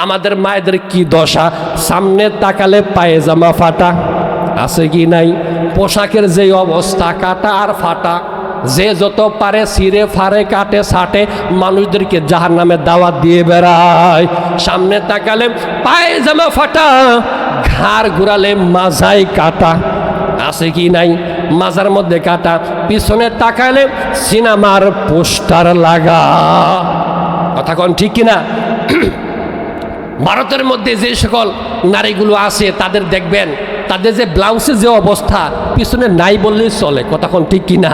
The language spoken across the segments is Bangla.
আমাদের মায়েদের কি দশা, সামনে তাকালে পায়জামা ফাটা, আছে কি নাই? পোশাকের যে অবস্থা, কাটা আর ফাটা, যে যত পারে ছিঁড়ে ফাড়ে কাটে ছাটে মানুষদেরকে জাহান্নামে দাওয়াত দিয়ে বেড়ায়। সামনে তাকালে পায়জামা ফাটা, ঘাড় ঘুরালে মাজায় কাটা, আছে কি নাই? মাজার মধ্যে কাটা, পিছনে তাকালে সিনেমার পোস্টার লাগা। কথা কোন ঠিক কিনা? ভারতের মধ্যে যে সকল নারীগুলো আছে তাদের দেখবেন তাদের যে ব্লাউজের যে অবস্থা, পিছনে নাই বললেই চলে। কথা কোন ঠিক কিনা?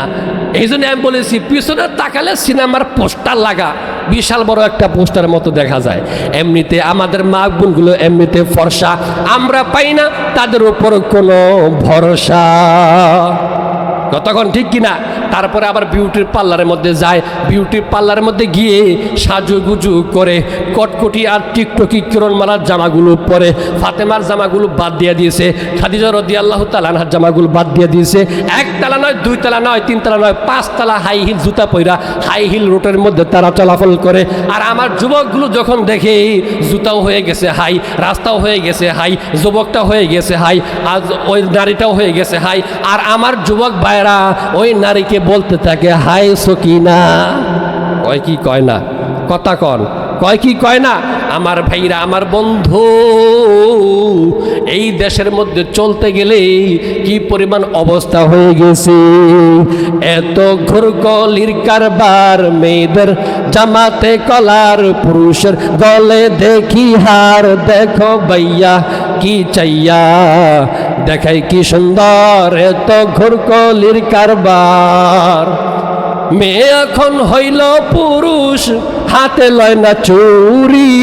এই জন্য আমি বলেছি পিছনে তাকালে সিনেমার পোস্টার লাগা, বিশাল বড় একটা পোস্টারের মতো দেখা যায়। এমনিতে আমাদের মা বোনগুলো এমনিতে ফর্সা, আমরা পাই না তাদের উপর কোনো ভরসা। কতক্ষণ ঠিক কিনা? তারপরে আবার বিউটির পার্লারের মধ্যে যায়, বিউটি পার্লারের মধ্যে গিয়ে সাজুগুজু করে কটকটি আর টিকটকি কিরণমালার জামাগুলো পরে, ফাতেমার জামাগুলো বাদ দিয়ে দিয়েছে, খাদিজা রাদিয়াল্লাহু তাআলা আনহার জামাগুলো বাদ দিয়ে দিয়েছে। একতলা নয়, দুইতলা নয়, তিনতলা নয়, পাঁচতলা হাই হিল জুতা পইরা হাই হিল রোডের মধ্যে তারা চলাচল করে। আর আমার যুবকগুলো যখন দেখে জুতাও হয়ে গেছে হাই, রাস্তাও হয়ে গেছে হাই, যুবকটা হয়ে গেছে হাই, আর ওই নারীটাও হয়ে গেছে হাই, আর আমার যুবক ভাইরা ওই নারীকে বলতে থাকে হাই সকিনা। কয় কি কয় না? কথা কন, কয় কি কয় না? আমার ভাইরা, আমার বন্ধু, এই দেশের মধ্যে চলতে গেলে কি পরিমাণ অবস্থা হয়ে গেছে। এত ঘুরকলির কারবার, মেয়েদের জামাতে কলার, পুরুষের গলে দেখি হার। দেখো ভাইয়া কি চাইয়া, দেখাই কি সুন্দর, এত ঘুরকলির কারবার। মেয়ে এখন হইল পুরুষ, হাতে লয় না চুরি,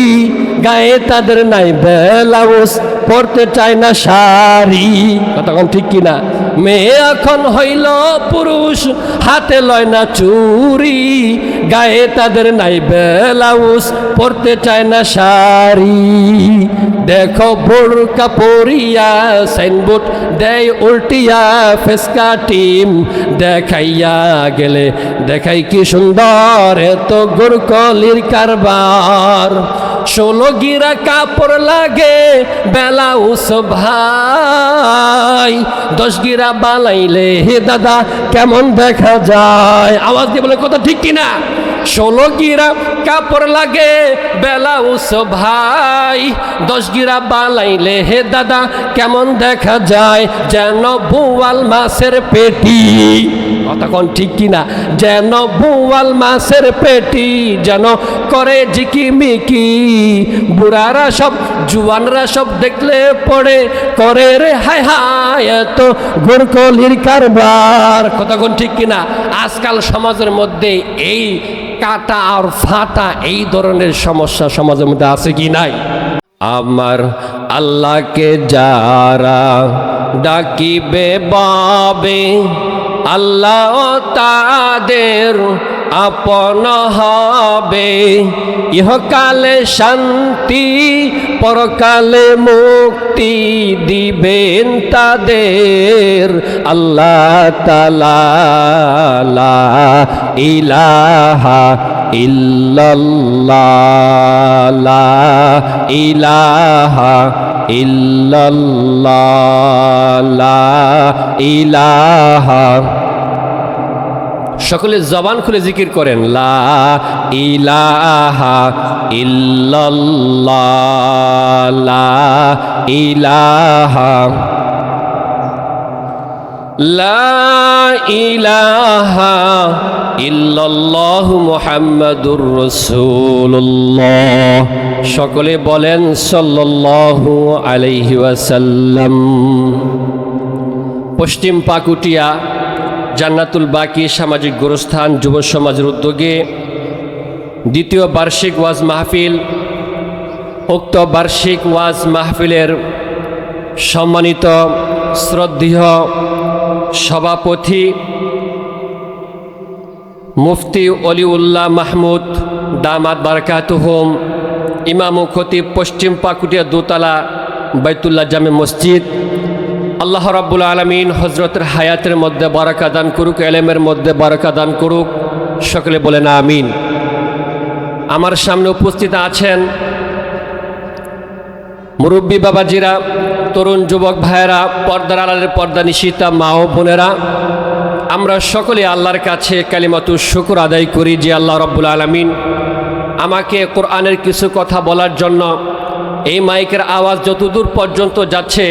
গায়ে তাদের নাই ব্লাউজ, পরতে চায় না শাড়ি। কতক্ষণ ঠিক কিনা? মেয়ে এখন হইল পুরুষ, হাতে লয় না চুরি, গায়ে তাদের নাই ব্লাউজ, পরতে চায় না শাড়ি। দেখো বোরকা পরিয়া সাইনবোর্ড দেয় উল্টিয়া, ফেসকা টিম দেখাইয়া গেলে দেখাই কি সুন্দর, এত গোরকলির কারবার। 16 গিরা কাপড় লাগে ব্লাউজ ভাই, 10 গিরা বানাইলে হে দাদা কেমন দেখা যায়। আওয়াজ দিয়ে বলে কথা ঠিক কিনা? 16 গিরা কাপড় লাগে ব্লাউজ ভাই, 10 গিরা বানাইলে হে দাদা কেমন দেখা যায়, যেন বোয়াল মাছের পেটি। কতক্ষণ ঠিক কিনা? যেন বোয়াল মাছের পেটি, যেন করে ঝিকিমিকি। বুড়ারা সব জুয়ানরা সব দেখলে পড়ে করে রে হায় হায়, এত গোরকলির কারবার। কতক্ষণ ঠিক কিনা? আজকাল সমাজের মধ্যে এই কাটা আর ফাটা এই ধরনের সমস্যা সমাজের মধ্যে আছে কি নাই? আমার আল্লাহকে যারা ডাকিবে বাবে, আল্লাহ তাদের আপন হবে। ইহকালে শান্তি, পরকালে মুক্তি দিবেন তাদের আল্লাহ তাআলা। লা ইলাহা ইল্লাল্লাহ, লা ইলাহা ইল্লাল্লাহ, লা ইলাহা। সকলে জবান খুলে জিকির করেন, লা ইলাহা ইল্লাল্লাহ, লা ইলাহা, লা ইলাহা ইল্লাল্লাহু মুহাম্মাদুর রাসূলুল্লাহ। সকলে বলেন সাল্লাল্লাহু আলাইহি ওয়াসাল্লাম। পশ্চিম পাকুটিয়া জান্নাতুল বাকি সামাজিক গোরস্থান যুব সমাজের উদ্যোগে দ্বিতীয় বার্ষিক ওয়াজ মাহফিল। উক্ত বার্ষিক ওয়াজ মাহফিলের সম্মানিত শ্রদ্ধেয় সভাপতি মুফতি অলিউল্লাহ মাহমুদ দামাত বারাকাতুহুম, ইমাম ও খতিব পশ্চিম পাকুটিয়া দোতলা বাইতুল্লাহ জামে মসজিদ। আল্লাহ রাব্বুল আলামিন হজরতের হায়াতের মধ্যে বারাকা দান করুক, এলেমের মধ্যে বারাকা দান করুক। সকলে বলেন আমিন। আমার সামনে উপস্থিত আছেন মুরব্বী বাবাজিরা, তরুণ যুবক ভাইয়েরা, পর্দার আড়ালের পর্দা নিশিতা মা ও বোনেরা, আমরা সকলে আল্লাহর কাছে কালিমাতু শুকর আদায় করি যে আল্লাহ রাব্বুল আলামিন আমাকে কোরআনের কিছু কথা বলার জন্য, এই মাইকের আওয়াজ যতদূর পর্যন্ত যাচ্ছে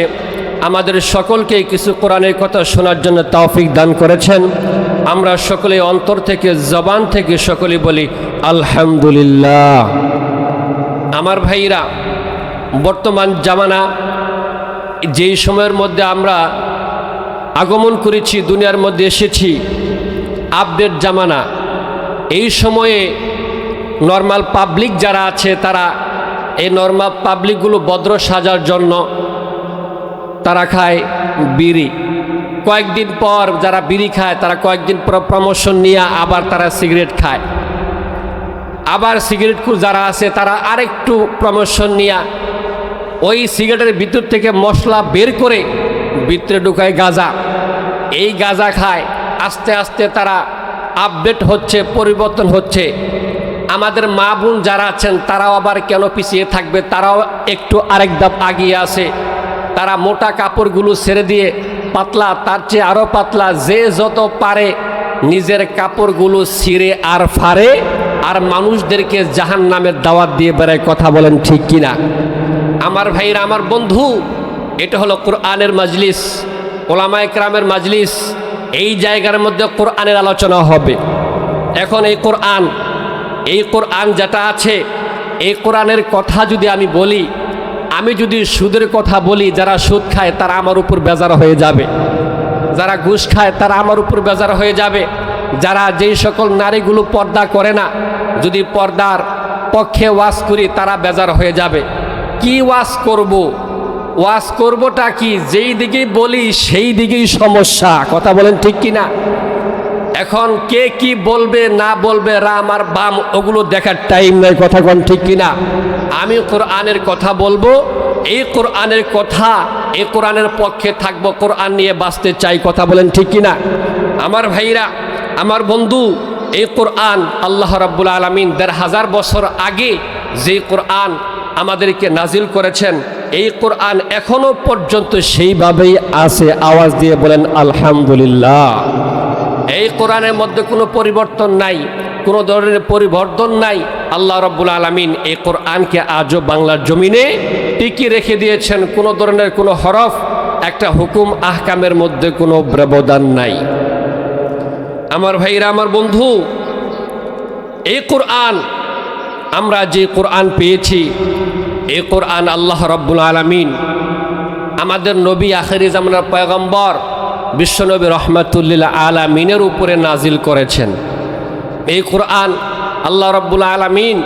আমাদের সকলকে কিছু কোরআনের কথা শোনার জন্য তৌফিক দান করেছেন। আমরা সকলে অন্তর থেকে, জবান থেকে সকলে বলি আলহামদুলিল্লাহ। আমার ভাইরা, বর্তমান জামানা, যেই সময়ের মধ্যে আমরা আগমন করেছি, দুনিয়ার মধ্যে এসেছি, আপডেট জামানা। এই সময়ে নর্মাল পাবলিক যারা আছে তারা এই নর্মাল পাবলিকগুলো ভদ্র সাজার জন্য তারা খায় বিড়ি। কয়েকদিন পর যারা বিড়ি খায় তারা কয়েকদিন পর প্রমোশন নিয়ে আবার তারা সিগারেট খায়। আবার সিগারেটখোর যারা আছে তারা আরেকটু প্রমোশন নিয়ে ওই সিগারেটের ভিতর থেকে মশলা বের করে ভিতরে ঢুকায় গাঁজা। এই গাঁজা খায়। আস্তে আস্তে তারা আপডেট হচ্ছে, পরিবর্তন হচ্ছে। আমাদের মা বোন যারা আছেন তারাও আবার কেন পিছিয়ে থাকবে, তারাও একটু আরেক ধাপ আগিয়ে আসে। তারা মোটা কাপড়গুলো ছেড়ে দিয়ে পাতলা, তার চেয়ে আরও পাতলা, যে যত পারে নিজের কাপড়গুলো ছিঁড়ে আর ফাড়ে আর মানুষদেরকে জাহান্নামের দাওয়াত দিয়ে বেড়ায়। কথা বলেন ঠিক কিনা? আমার ভাইরা, আমার বন্ধু, এটা হলো কোরআনের মাজলিস, ওলামায়ে কেরামের মাজলিস। এই জায়গার মধ্যে কোরআনের আলোচনা হবে। এখন এই কোরআন যেটা আছে, এই কোরআনের কথা যদি আমি বলি, আমি যদি সুদের কথা বলি, যারা সুদ খায় তারা আমার উপর বেজার হয়ে যাবে, যারা ঘুষ খায় তারা আমার উপর বেজার হয়ে যাবে, যারা যেই সকল নারীগুলো পর্দা করে না, যদি পর্দার পক্ষে ওয়াজ করি তারা বেজার হয়ে যাবে। কি ওয়াজ করব? ওয়াজ করবটা কি? যেই দিকেই বলি সেই দিকেই সমস্যা। কথা বলেন ঠিক কিনা? এখন কে কি বলবে না বলবে, রাম আর বাম, ওগুলো দেখার টাইম নাই। কথা কোন ঠিক কিনা? আমি কোরআনের কথা বলবো, এই কোরআনের কথা, এই কোরআনের পক্ষে থাকবো, কোরআন নিয়ে বাঁচতে চাই। কথা বলেন ঠিক কিনা? আমার ভাইরা, আমার বন্ধু, এই কোরআন আল্লাহ রাব্বুল আলামিন ১৫০০ বছর আগে যে কোরআন আমাদেরকে নাজিল করেছেন, এই কোরআন এখনো পর্যন্ত সেইভাবেই আছে। আওয়াজ দিয়ে বলেন আলহামদুলিল্লাহ। এই কোরআনের মধ্যে কোনো পরিবর্তন নাই, কোনো ধরনের পরিবর্তন নাই। আল্লাহ রাব্বুল আলামিন এই কোরআনকে আজও বাংলার জমিনে টিকিয়ে রেখে দিয়েছেন। কোনো ধরনের কোনো হরফ, একটা হুকুম আহকামের মধ্যে কোনো ব্যবধান নাই। আমার ভাইরা, আমার বন্ধু, এই কোরআন, আমরা যে কোরআন পেয়েছি, এই কোরআন আল্লাহ রাব্বুল আলামিন আমাদের নবী, আখিরি জামানার পয়গম্বর বিশ্বনবী রহমাতুল্লিল আলামিনের উপরে নাজিল করেছেন। এই কোরআন আল্লাহ রাব্বুল আলামিন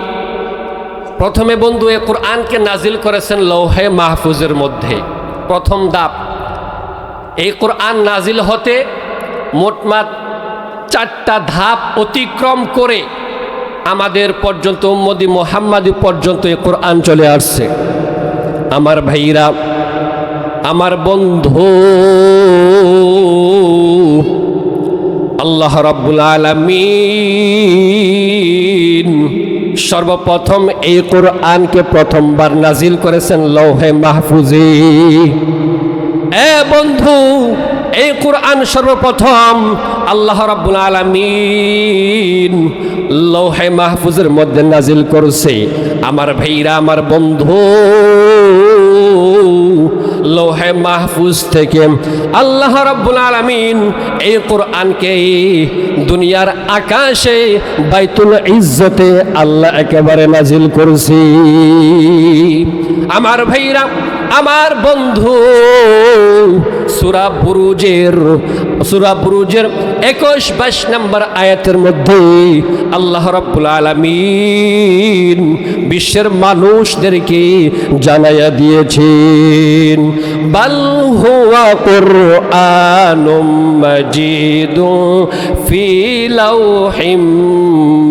প্রথমে বন্ধু এই কোরআনকে নাজিল করেছেন লৌহে মাহফুজের মধ্যে। প্রথম ধাপ, এই কোরআন নাজিল হতে মোটমাট 4টা ধাপ অতিক্রম করে আমাদের পর্যন্ত, উম্মতি মুহাম্মাদি পর্যন্ত এই কোরআন চলে আসছে। আমার ভাইরা, আমার বন্ধু, আল্লাহ রাব্বুল আলামিন সর্বপ্রথম এই কোরআনকে প্রথমবার নাজিল করেছেন লৌহে মাহফুজে। বন্ধু, এই কোরআন সর্বপ্রথম আল্লাহ রাব্বুল আলামিন লৌহে মাহফুজের মধ্যে নাজিল করছে। আমার ভাইরা, আমার বন্ধু, লৌহে মাহফুজ থেকে আল্লাহ রাব্বুল আলামিন এই কোরআনকে দুনিয়ার আকাশে বাইতুল ইজ্জতে আল্লাহ একেবারে নাজিল করছে। আমার ভাইরা, আমার বন্ধু, সূরা বুরুজের 21-22 নম্বর আয়াতের মধ্যে আল্লাহ রাব্বুল আলামিন বিশ্বের মানুষদেরকে জানাইয়া দিয়েছেন, বাল হুয়া কুরআনুম মাজিদুন ফি লাওহিম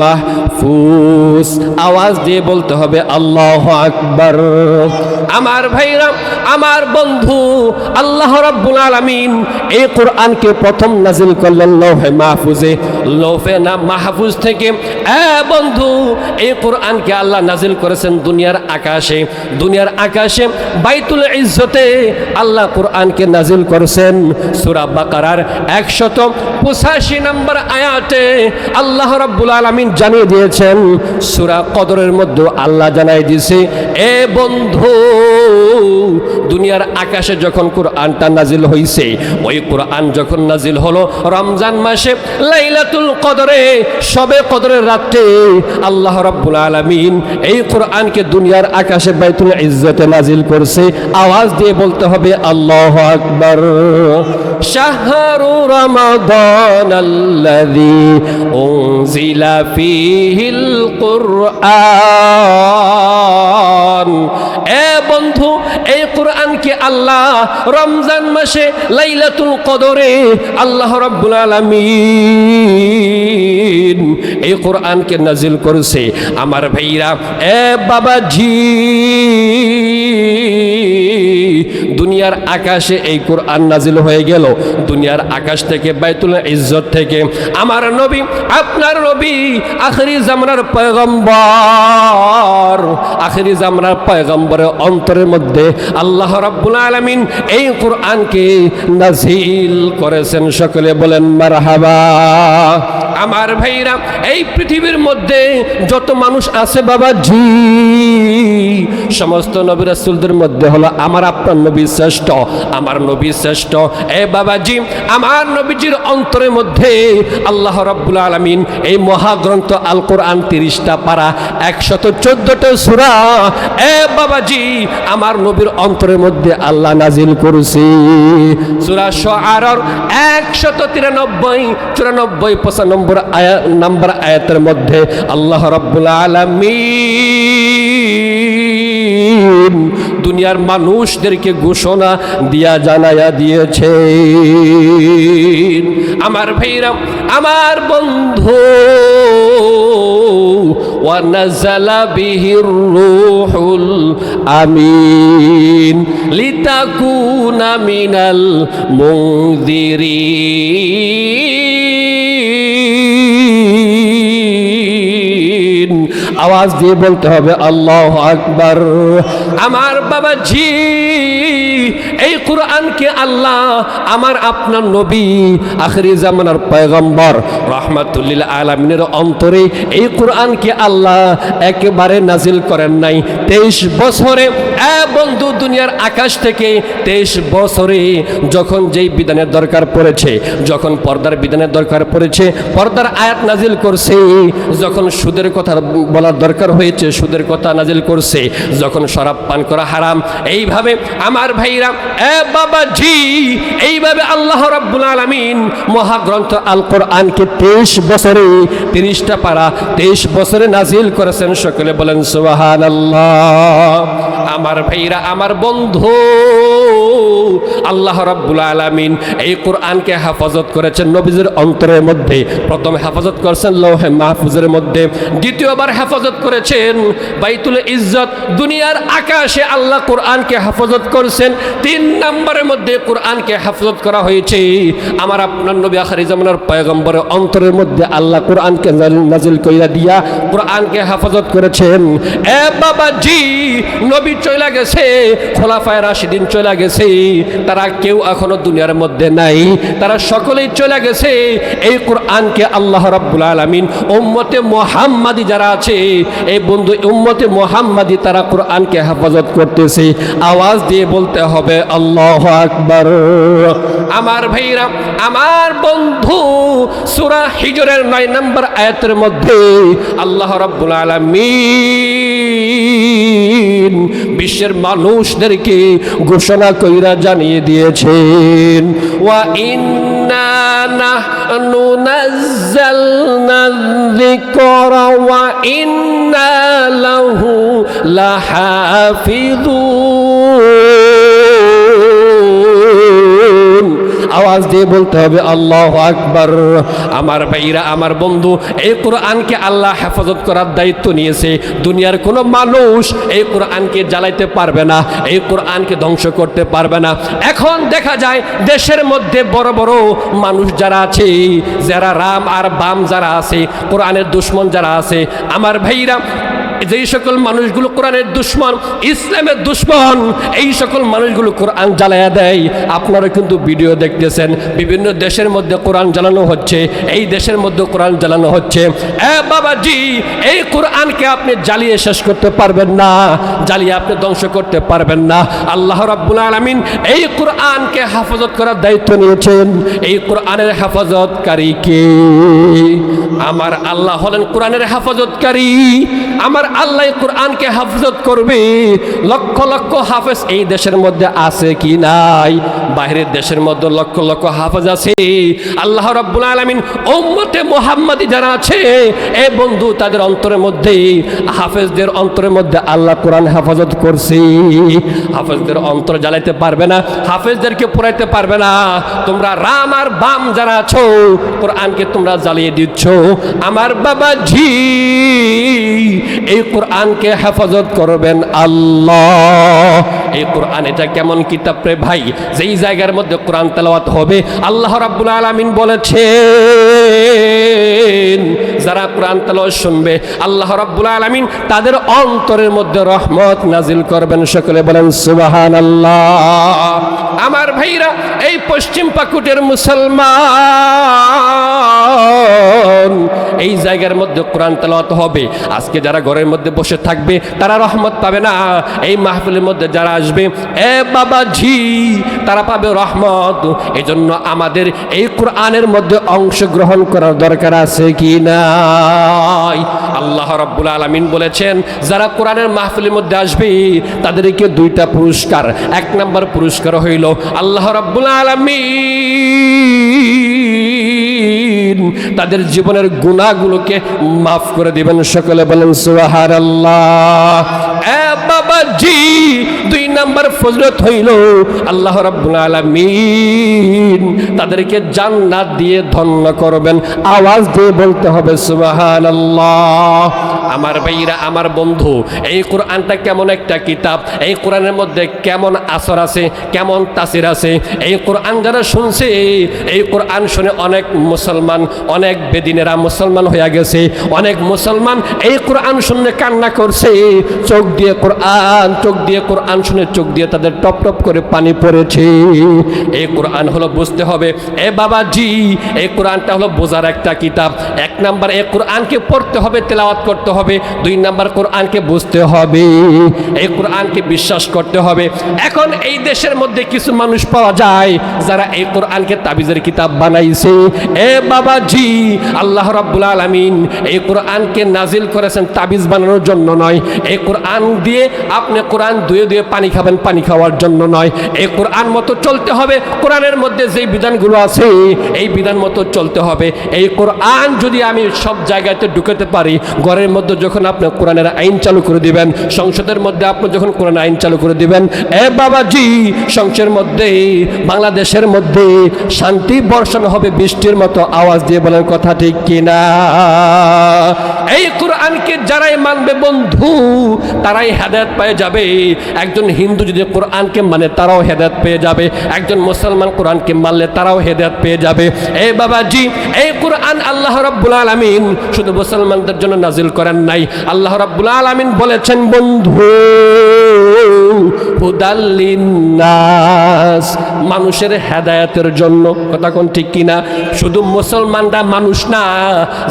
মাহফুজ। আওয়াজ দিয়ে বলতে হবে আল্লাহু আকবার। আমার ভাইরা, আমার বন্ধু, আল্লাহ রাব্বুল আলামিন এই কোরআনকে প্রথম নাজিল করলেন লৌহে মাহফুজে। লৌহে মাহফুজ থেকে বন্ধু এই কোরআনকে আল্লাহ নাজিল করেছেন দুনিয়ার আকাশে। দুনিয়ার আকাশে বাইতুল ইজ্জতে আল্লাহ কোরআনকে নাজিল করেছেন। সূরা বাকারার 185 নম্বর আয়াতে আল্লাহ রাব্বুল আলামিন জানিয়ে দিয়েছেন। সূরা কদরের মধ্যে আল্লাহ জানাই দিয়েছে, এ বন্ধু দুনিয়ার আকাশে যখন কোরআনটা নাজিল হইছে, ওই কোরআন যখন নাজিল হলো রমজান মাসে লাইলাতুল কদরে, শবে কদরের রাতে আল্লাহ রাব্বুল আলামিন এই কোরআনকে দুনিয়ার আকাশে বাইতুল ইজ্জতে নাজিল করছে। আওয়াজ দিয়ে বলতে হবে আল্লাহু আকবার। শাহরু রমাদানাল্লাযী উনজিলা ফীহিল কুরআন। এ বন্ধু এই কোরআনকে আল্লাহ রমজান মাসে লাইলাতুল কদরে আল্লাহ রাব্বুল আলামিন এই কোরআনকে নাজিল করেছে। আমার ভাইরা, এ বাবাজি, দুনিয়ার আকাশে এই কোরআন নাজিল হয়ে গেল। দুনিয়ার আকাশ থেকে বাইতুল ইজ্জত থেকে আমার নবী, আপনার নবী, আখিরি জামানার পয়গম্বর, আখিরি জামানার পয়গম্বরের অন্তরের মধ্যে আল্লাহ রাব্বুল আলামিন এই কোরআনকে নাজিল করেছেন। সকলে বলেন মারহাবা। আমার ভাইরা, এই পৃথিবীর মধ্যে যত মানুষ আছে বাবাজি, সমস্ত নবী রাসূলদের মধ্যে হলো আমার আপনার নবী শ্রেষ্ঠ, আমার নবী শ্রেষ্ঠ। এ বাবাজি, আমার নবীজির অন্তরের মধ্যে আল্লাহ রাব্বুল আলামিন এই মহাগ্রন্থ আল কোরআন 30টা পারা 114টা সূরা, এ বাবাজি আমার নবীর অন্তরের মধ্যে আল্লাহ নাজিল করেছে। সূরা শুআরার 193, 94, 95 নম্বর আয়াতের মধ্যে আল্লাহ রাব্বুল আলামিন দুনিয়ার মানুষদেরকে ঘোষণা দিয়া জানায়া দিয়েছে। আমার ভাইরা, আমার বন্ধু, ওয়া নাযালা বিহির রূহুল আমিন লিতাকুনা মিনাল মুনযিরিন। আওয়াজ দিয়ে বলতে হবে আল্লাহু আকবার। আমার বাবাজি, এই কোরআনকে আল্লাহ আমার আপনার নবী, আখিরি জামানার পয়গম্বর, রাহমাতুল লিল আলামিনের অন্তরে এই কোরআনকে আল্লাহ একেবারে নাজিল করেন নাই। 23 বছরে বন্ধু দুনিয়ার আকাশ থেকে 23 বছরে যখন যেই বিধানের দরকার পড়েছে, যখন পর্দার বিধানের দরকার পড়েছে, পর্দার আয়াত নাজিল করছে। যখন সুদের কথা বলার দরকার হয়েছে, সুদের কথা নাজিল করছে। যখন শরাব পান করা হারাম, এইভাবে আমার ভাইরা, এ বাবাজি, এইভাবে আল্লাহ রাব্বুল আলামিন মহাগ্রন্থ আল কোরআনকে 23 বছরে 30টা পারা 23 বছরে নাজিল করেছেন। সকলে বলেন সুবহানাল্লাহ। আমার ভাইরা, আমার বন্ধু, আল্লাহ রাব্বুল আলামিন এই কোরআনকে হেফাজত করেছেন নবীজির অন্তরের মধ্যে। প্রথম হেফাজত করেছেন লৌহে মাহফুজের মধ্যে, দ্বিতীয়বার হেফাজত করেছেন বাইতুল ইজ্জত। দুনিয়ার আকাশে আল্লাহ কোরআনকে হেফাজত করেছেন। 3 নম্বরের মধ্যে কোরআনকে হেফাজত করা হয়েছে আমার আপনার নবী আখিরি জামানার পয়গম্বরের অন্তরের মধ্যে আল্লাহ কোরআনকে নাজিল কইরা দিয়া কোরআনকে হেফাজত করেছেন। এ বাবাজি, নবী চলে গেছে, খোলাফায়ে রাশিদিন চলে গেছে, তারা কেউ এখনো দুনিয়ার মধ্যে নাই, তারা সকলেই চলে গেছে। এই কোরআনকে আল্লাহ রাব্বুল আলামিন উম্মতে মুহাম্মাদি যারা আছে, এই বন্ধু উম্মতে মুহাম্মাদি, তারা কোরআনকে হেফাজত করতেছে। আওয়াজ দিয়ে বলতে হবে আল্লাহু আকবার। আমার ভাইরা, আমার বন্ধু, সূরা হিজরের 9 নম্বর আয়াতের মধ্যে আল্লাহ রাব্বুল আলামিন বিশ্বের মানুষদেরকে ঘোষণা কইরা জানিয়ে দিয়েছেন, ওয়া ইন্না নাহনু নাযালনা যিকরা ওয়া ইন্না লাহু লাহাফিযুন। আওয়াজ দিয়ে বলতে হবে আল্লাহু আকবার। আমার ভাইরা, আমার বন্ধু, এই কোরআনকে আল্লাহ হেফাজত করার দায়িত্ব নিয়েছে। দুনিয়ার কোনো মানুষ এই কোরআনকে জ্বালাইতে পারবে না, এই কোরআনকে ধ্বংস করতে পারবে না। এখন দেখা যায় দেশের মধ্যে বড় বড় মানুষ যারা আছে, যারা রাম আর বাম যারা আছে, কোরআনের দুশ্মন যারা আছে, আমার ভাইরা, যেই সকল মানুষগুলো কোরআনের দুশ্মন, ইসলামের দুশ্মন, এই সকল মানুষগুলো কোরআন জ্বালায়া দেয়। আপনারা কিন্তু ভিডিও দেখতেছেন, বিভিন্ন দেশের মধ্যে কোরআন জ্বালানো হচ্ছে, এই দেশের মধ্যে কোরআন জ্বালানো হচ্ছে। বাবাজি, এই কোরআনকে আপনি জ্বালিয়ে শেষ করতে পারবেন না, জ্বালিয়ে আপনি ধ্বংস করতে পারবেন না। আল্লাহ রাব্বুল আলামিন এই কোরআনকে হেফাজত করার দায়িত্ব নিয়েছেন। এই কোরআনের হেফাজতকারী কে? আমার আল্লাহ হলেন কোরআনের হেফাজতকারী। আমার আল্লাহ কোরআনকে হেফাজত করবে। লক্ষ লক্ষ হাফেজ এই দেশের মধ্যে আছে কি নাই? বাইরের দেশের মধ্যে লক্ষ লক্ষ হাফেজ আছে। আল্লাহ রাব্বুল আলামিন উম্মতে মুহাম্মাদি যারা আছে, এ বন্ধু, তাদের অন্তরের মধ্যে, হাফেজদের অন্তরের মধ্যে আল্লাহ কোরআন হেফাজত করছে। হাফেজদের অন্তর জ্বালাইতে পারবে না, হাফেজদেরকে পড়াইতে পারবে না। তোমরা রাম আর বাম যারা আছো, কোরআনকে তোমরা জ্বালিয়ে দিচ্ছ। আমার বাবাজি, এই কোরআনকে হেফাজত করবেন আল্লাহ। এই কোরআন এটা কেমন কিতাব রে ভাই, যেই জায়গার মধ্যে কোরআন তেলাওয়াত হবে, আল্লাহ রাব্বুল আলামিন বলেছেন যারা কোরআন তেলাওয়াত শুনবে, আল্লাহ রাব্বুল আলামিন তাদের অন্তরের মধ্যে রহমত নাজিল করবেন। সকলে বলেন সুবহানাল্লাহ। আমার ভাইরা, এই পশ্চিম পাকুটের মুসলমান, এই জায়গার মধ্যে কোরআন তেলাওয়াত হবে। আজকে যারা ঘরের মধ্যে বসে থাকবে তারা রহমত পাবে না। এই মাহফিলের মধ্যে যারা আসবে, এ বাবাজি, তারা পাবে রহমত। এজন্য আমাদের এই কোরআনের মধ্যে অংশগ্রহণ করার দরকার আছে কি নাই? আল্লাহ রাব্বুল আলামিন বলেছেন যারা কোরআনের মাহফিলের মধ্যে আসবে তাদেরকে দুইটা পুরস্কার। এক নম্বর পুরস্কার হইল আল্লাহ রাব্বুল আলামিন তাদের জীবনের গুনাহগুলোকে মাফ করে দিবেন। সকলে বলেন সুবহানাল্লাহ। এ বাবাজি, দুই নাম্বার ফজিলত হইল আল্লাহ রাব্বুল আলামিন তাদেরকে জান্নাত দিয়ে ধন্য করবেন। আওয়াজ দিয়ে বলতে হবে সুবহানাল্লাহ। আমার ভাইরা, আমার বন্ধু, এই কোরআনটা কেমন একটা কিতাব, এই কোরআনের মধ্যে কেমন আসর আছে, কেমন তাসির আছে। এই কোরআন যারা শুনছে, এই কোরআন শুনে অনেক মুসলমান, অনেক বেদিনেরা মুসলমান হয়ে গেছে। অনেক মুসলমান এই কোরআন শুনে কান্না করছে। চোখ দিয়ে কোরআন শুনে চোখ দিয়ে তাদের টপ টপ করে পানি পড়েছে। এই কোরআন হলো বুঝতে হবে। এ বাবাজি, এই কোরআনটা হলো বোঝার একটা কিতাব। এক নাম্বার, এই কোরআনকে পড়তে হবে, তেলাওয়াত করতে হবে। দুই নাম্বার, কোরআনকে বুঝতে হবে, এই কোরআনকে বিশ্বাস করতে হবে। এখন এই দেশের মধ্যে কিছু মানুষ পাওয়া যায় যারা এই কোরআনকে তাবিজের কিতাব বানাইছে। এ বাবাজি, আল্লাহ রাব্বুল আলামিন এই কোরআনকে নাজিল করেছেন তাবিজ বানানোর জন্য নয়। এই কোরআন দিয়ে আপনি কোরআন ধুয়ে ধুয়ে পানি খাবেন, পানি খাওয়ার জন্য নয়। এই কোরআন মতো চলতে হবে। কোরআনের মধ্যে যে বিধানগুলো আছে এই বিধান মতো চলতে হবে। এই কোরআন যদি আমি সব জায়গাতে ঢুকাতে পারি, ঘরের মধ্যে যখন আপনি কোরআনের আইন চালু করে দিবেন, সংসদের মধ্যে আপনি যখন কোরআন আইন চালু করে দিবেন, এ বাবাজি, সংসদের মধ্যে, বাংলাদেশের মধ্যে শান্তি বর্ষণ হবে বৃষ্টির মতো। আওয়াজ দিয়ে বলেন কথা ঠিক কিনা? এই কোরআনকে যারাই মানবে বন্ধু, তারাই হেদায়েত পেয়ে যাবে। একজন হিন্দু যদি কোরআনকে মানে তারাও হেদায়েত পেয়ে যাবে। একজন মুসলমান কোরআনকে মানলে তারাও হেদায়েত পেয়ে যাবে। এই বাবাজি, এই কোরআন আল্লাহ রাব্বুল আলামিন শুধু মুসলমানদের জন্য নাজিল করেন নাই। আল্লাহ রাব্বুল আলামিন বলেছেন বন্ধু, হুদাল লিন্নাস, মানুষের হেদায়েতের জন্য। কথা কোন ঠিক কিনা? শুধু মুসলমানরা মানুষ না,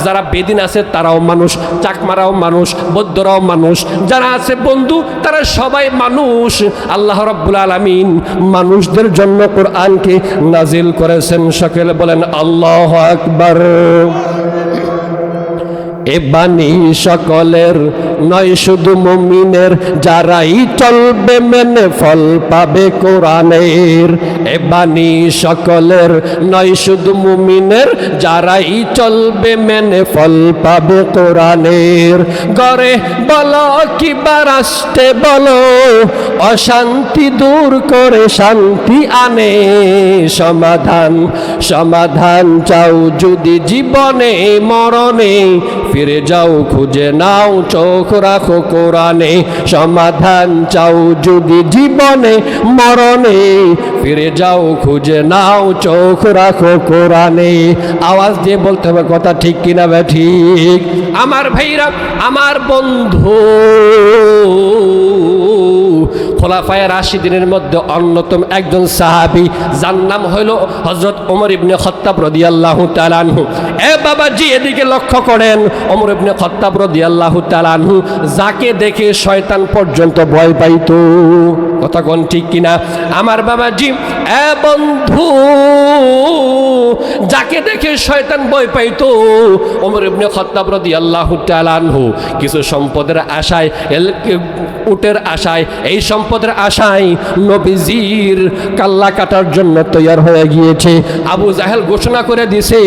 যারা বেদিন আছে তারাও মানুষ, চাকমারাও মানুষ, বৌদ্ধরাও মানুষ, যারা আছে বন্ধু তারা সবাই মানুষ। আল্লাহ রাব্বুল আলামিন মানুষদের জন্য কোরআনকে নাজিল করেছেন। সকলে বলেন আল্লাহু আকবার। এ বাণী সকলের নয় শুধু মুমিনের, যারাই চলবে মেনে ফল পাবে কোরআনের। এ বাণী সকলের নয় শুধু মুমিনের, যারাই চলবে মেনে ফল পাবে কোরআনের। ঘরে বলো কিবা রাষ্ট্রে বলো, অশান্তি দূর করে শান্তি আনে। সমাধান সমাধান চাও যদি জীবনে মরণে, ফিরে যাও খুঁজে নাও চোখ রাখো কোরআনে। সমাধান চাও যদি জীবনে মরণে, ফিরে যাও খুঁজে নাও চোখ রাখো কোরআনে। আওয়াজ দিয়ে বলতে হবে কথা ঠিক কিনা বে ঠিক। আমার ভাইরা, আমার বন্ধু, খোলাফায়ে রাশিদিনের মধ্যে অন্যতম একজন সাহাবী, যার নাম হইল হযরত ওমর ইবনে খাত্তাব রাদিয়াল্লাহু তাআলা আনহু। এ বাবাজি এদিকে লক্ষ্য করেন, ওমর ইবনে খাত্তাব রাদিয়াল্লাহু তাআলা আনহু যাকে দেখে শয়তান পর্যন্ত ভয় পাইতো। কথা কোন ঠিক কিনা আমার বাবাজি? এ বন্ধু, যাকে দেখে শয়তান ভয় পাইতো, ওমর ইবনে খাত্তাব রাদিয়াল্লাহু তাআলা আনহু কিছু সম্পদের আশায়, উটের আশায়, এই সম্পদের আশায় নবীজির কাল্লা কাটার জন্য তৈয়ার হয়ে গিয়েছে। আবু জাহেল ঘোষণা করে দিয়েছে,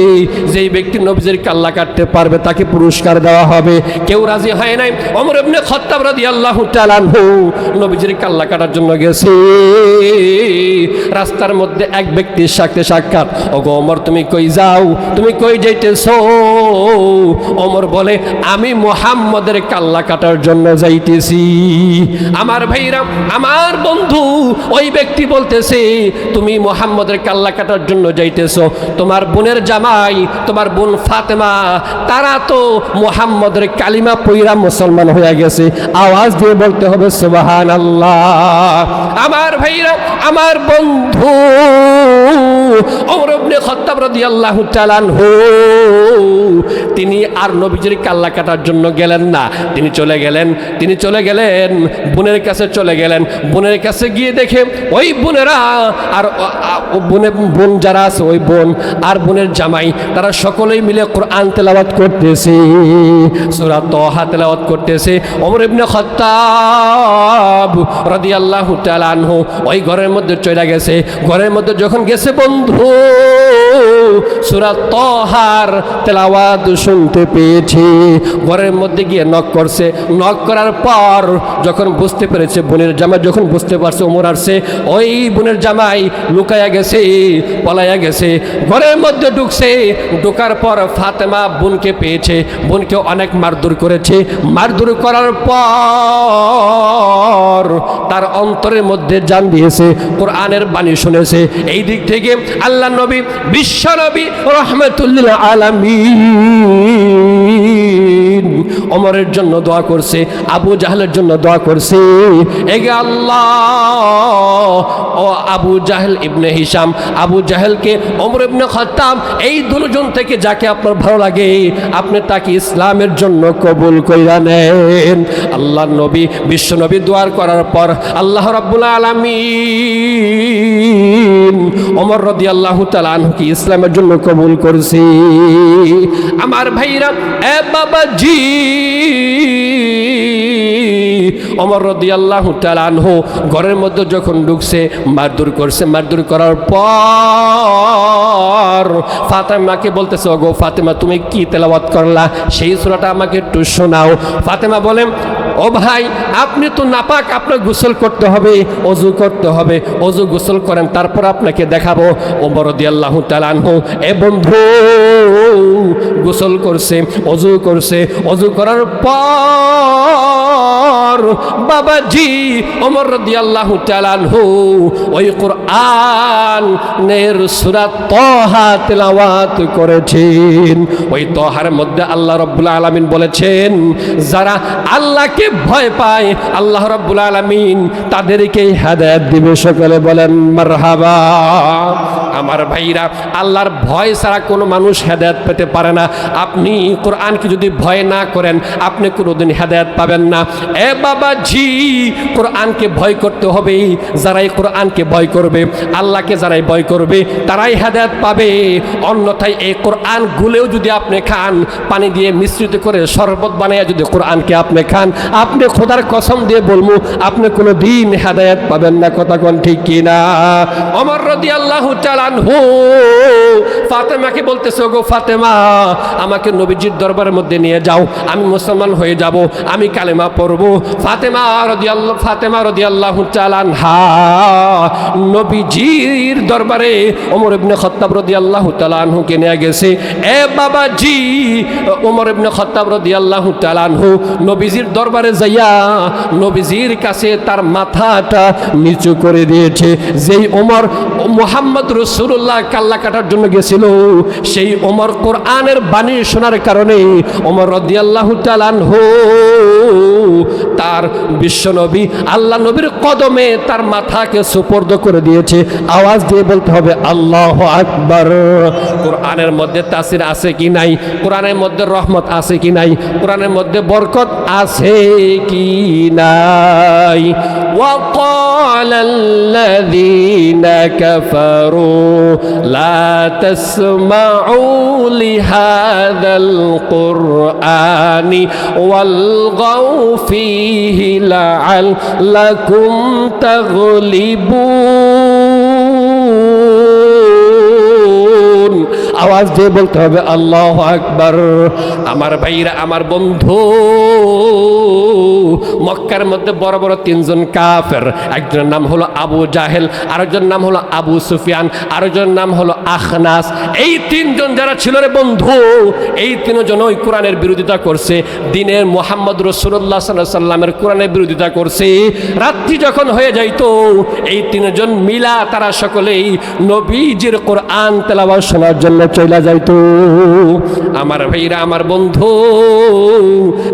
যেই ব্যক্তি নবীজির কাল্লা কাটতে পারবে তাকে পুরস্কার দেওয়া হবে। কেউ রাজি হয় নাই। ওমর ইবনে খাত্তাব রাদিয়াল্লাহু তাআলা আনহু নবীজির কাল্লা কাটার জন্য গেছে। রাস্তার মধ্যে এক ব্যক্তির সাথে সাক্ষাৎ। ওগো ওমর, তুমি কই যাও? তুমি কই যাইতেছো? ওমর বলে, আমি মুহাম্মদের কাল্লা কাটার জন্য যাইতেছি। আমার ভাইরা, আমার বন্ধু, ওই ব্যক্তি বলতেছে, তুমি মুহাম্মদের কাল্লা কাটার জন্য যাইতেছো, তোমার বোনের জামাই, তোমার বোন ফাতেমা, তারা তো মুহাম্মদের কালিমা পইরা মুসলমান হয়ে গেছে। আওয়াজ দিয়ে বলতে হবে সুবহানাল্লাহ। আমার ভাইরা, আমার বন্ধু, ওমর ইবনে খাত্তাব রাদিয়াল্লাহু তাআলা আনহু তিনি আর নবীজির কাল্লা কাটার জন্য গেলেন না। তিনি চলে গেলেন বোনের কাছে চলে গেলেন। বোনের কাছে গিয়ে দেখে ওই বোনেরা আর বোন যারা আছে, ওই বোন আর বোনের জামাই, তারা সকলেই মিলে কোরআন তেলাওয়াত করতেছে, সূরা তাহা তেলাওয়াত করতেছে। ওমর ইবনে খাত্তাব রাদিয়াল্লাহু তাআলা আনহু ওই ঘরের মধ্যে চলে গেছে। ঘরের মধ্যে যখন গেছে বন্ধু, সূরা তাহার তেলাওয়াত শুনতে পেয়েছে। ঘরের মধ্যে গিয়ে নক করছে। নক করার পর যখন বুঝতে পেরেছে, বোনের জামাই যখন বুঝতে পারছে ওমর আসছে, ওই বোনের জামাই লুকায়া গেছে, পলাইয়া গেছে। ঘরের মধ্যে ঢুকছে। ঢোকার পর ফাতেমা বোনকে পেয়েছে। বোনকে অনেক মারধর করেছে। মারধর করার পর তার অন্তরের মধ্যে জান দিয়েছে, কোরআনের বাণী শুনেছে। এই দিক থেকে আল্লাহ নবী, বিশ্ব নবী রাহমাতুল্লিল আলামিন ওমরের জন্য দোয়া করছে, আবু জাহেলের জন্য দোয়া করছে। এগে আল্লাহ, ও আবু জাহেল ইবনে হিশাম, আবু জাহেলকে ওমর ইবনে খাত্তাব, এই দুজন থেকে যাকে আপনার ভালো লাগে আপনি তাকে ইসলামের জন্য কবুল কইরা নেন। আল্লাহ নবী, বিশ্ব নবী দোয়ার করার পর আল্লাহ রাব্বুল আলামিন ওমর রাদিয়াল্লাহু তাআলা আনহুকে ইসলামের জন্য কবুল করছে। আমার ভাইরা, এ বাবাজি, ওমর রাদিয়াল্লাহু তাআলা আনহু ঘরের মধ্যে যখন ঢুকছে, মারধর করছে। মারধর করার পর ফাতেমাকে বলতেছে, ওগো ফাতেমা, তুমি কি তেলাওয়াত করলা? সেই সূরাটা আমাকে একটু শোনাও। ফাতেমা বলেন, ও ভাই, আপনি তো নাপাক, আপনার গোসল করতে হবে, ওযু করতে হবে। ওযু গোসল করেন, তারপর আপনাকে দেখাবো। ওমর রাদিয়াল্লাহু তাআলা আনহু, এ বন্ধু, গোসল করছে, ওযু করছে। ওযু করার পর বাবাজি ওমর রাদিয়াল্লাহু তাআলা আনহু ওই কোরআনের সূরা তাহা তেলাওয়াত করেছেন। ওই তাহার মধ্যে আল্লাহ রাব্বুল আলামিন বলেছেন, যারা আল্লাহকে ভয় পায় আল্লাহ রাব্বুল আলামিন তাদেরকেই হেদায়েত দিবে। সকলে বলেন মারহাবা। আমার ভাইরা, আল্লাহর ভয় ছাড়া কোনো মানুষ হেদায়েত পেতে পারে না। আপনি কোরআনকে যদি ভয় না করেন, আপনি কোনোদিন হেদায়েত পাবেন না। এ বাবাজি, কোরআনকে ভয় করতে হবে। যারাই কোরআনকে ভয় করবে, আল্লাহকে যারাই ভয় করবে, তারাই হেদায়েত পাবে। অন্যথায় এই কোরআন গুলেও যদি আপনি খান, পানি দিয়ে মিশ্রিত করে শরবত বানাইয়া যদি কোরআনকে আপনি খান, আপনি খোদার কসম দিয়ে বলবো আপনি কোনো দিন হেদায়েত পাবেন না। কথা কোন ঠিক কিনা? ওমর রাদিয়াল্লাহু তাআলা আনহু ফাতেমাকে বলতেছে, ওগো ফাতেমা, আমাকে নবীজির দরবারের মধ্যে নিয়ে যাও, আমি মুসলমান হয়ে যাব, আমি কালেমা পড়ব। ফাতেমা রাদিয়াল্লাহু তাআলা আনহা নবীজির দরবারে ওমর ইবনে খাত্তাব রাদিয়াল্লাহু তাআলা আনহুকে নিয়ে গেছে। এ বাবাজি, ওমর ইবনে খাত্তাব রাদিয়াল্লাহু তাআলা আনহু নবীজির দরবারে যাইয়া নবীজির কাছে তার মাথাটা নিচু করে দিয়েছে। যেই ওমর মুহাম্মদ রাসূলুল্লাহ কাল্লা কাটার জন্য গেছিল, সেই ওমর কোরআনের বাণী শোনার কারণে ওমর রাদিয়াল্লাহু তাআলা আনহু তার বিশ্বনবী আল্লাহ নবীর কদমে তার মাথাকে সুপর্দ করে দিয়েছে। আওয়াজ দিয়ে বলতে হবে আল্লাহু আকবার। কোরআনের মধ্যে তাসির আছে কি নাই? কোরআনের মধ্যে রহমত আছে কি নাই? কোরআনের মধ্যে বরকত আছে কি নাই? وقال الذين كفروا لا تسمعوا لهذا القرآن والغوا فيه لعلكم تغلبون। আওয়াজ দিয়ে বলতে হবে আল্লাহু আকবার। আমার ভাইরা, আমার বন্ধু, মক্কার মধ্যে বড় বড় তিনজন কাফের, একজনের নাম হলো আবু জাহেল, আরেকজনের নাম হলো আবু সুফিয়ান, আরেকজনের নাম হলো আখনাস। এই তিনজন যারা ছিল রে বন্ধু, এই তিনজন ওই কোরআনের বিরোধিতা করছে, দিনের মুহাম্মদ রাসূলুল্লাহ সাল্লাল্লাহু আলাইহি সাল্লামের কোরআনের বিরোধিতা করছে। রাত্রি যখন হয়ে যাইতো, এই তিনজন মিলা তারা সকলেই নবীজির কোরআন তেলাওয়াত শোনার জন্য চলে যাইতো। আমার ভাইরা, আমার বন্ধু,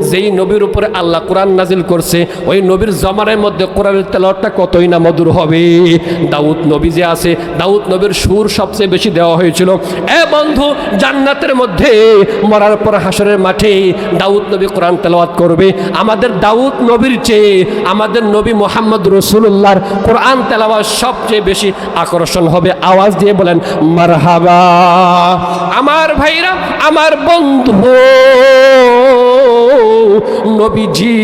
যেই নবীর উপরে আল্লাহ কোরআন নাজিল করছে, ওই নবীর জমানের মধ্যে কোরআনের তেলাওয়াতটা কতই না মধুর হবে। দাউদ নবী যে আছে, দাউদ নবীর সুর সবচেয়ে বেশি দেওয়া হয়েছিল। এ বন্ধু, জান্নাতের মধ্যে মরার পর হাসরের মাঠে দাউদ নবী কোরআন তেলাওয়াত করবে। আমাদের দাউদ নবীর চেয়ে আমাদের নবী মুহাম্মদ রাসূলুল্লাহর কোরআন তেলাওয়াত সবচেয়ে বেশি আকর্ষণ হবে। আওয়াজ দিয়ে বলেন মারহাবা। আমার ভাইরা, আমার বন্ধু, নবীজি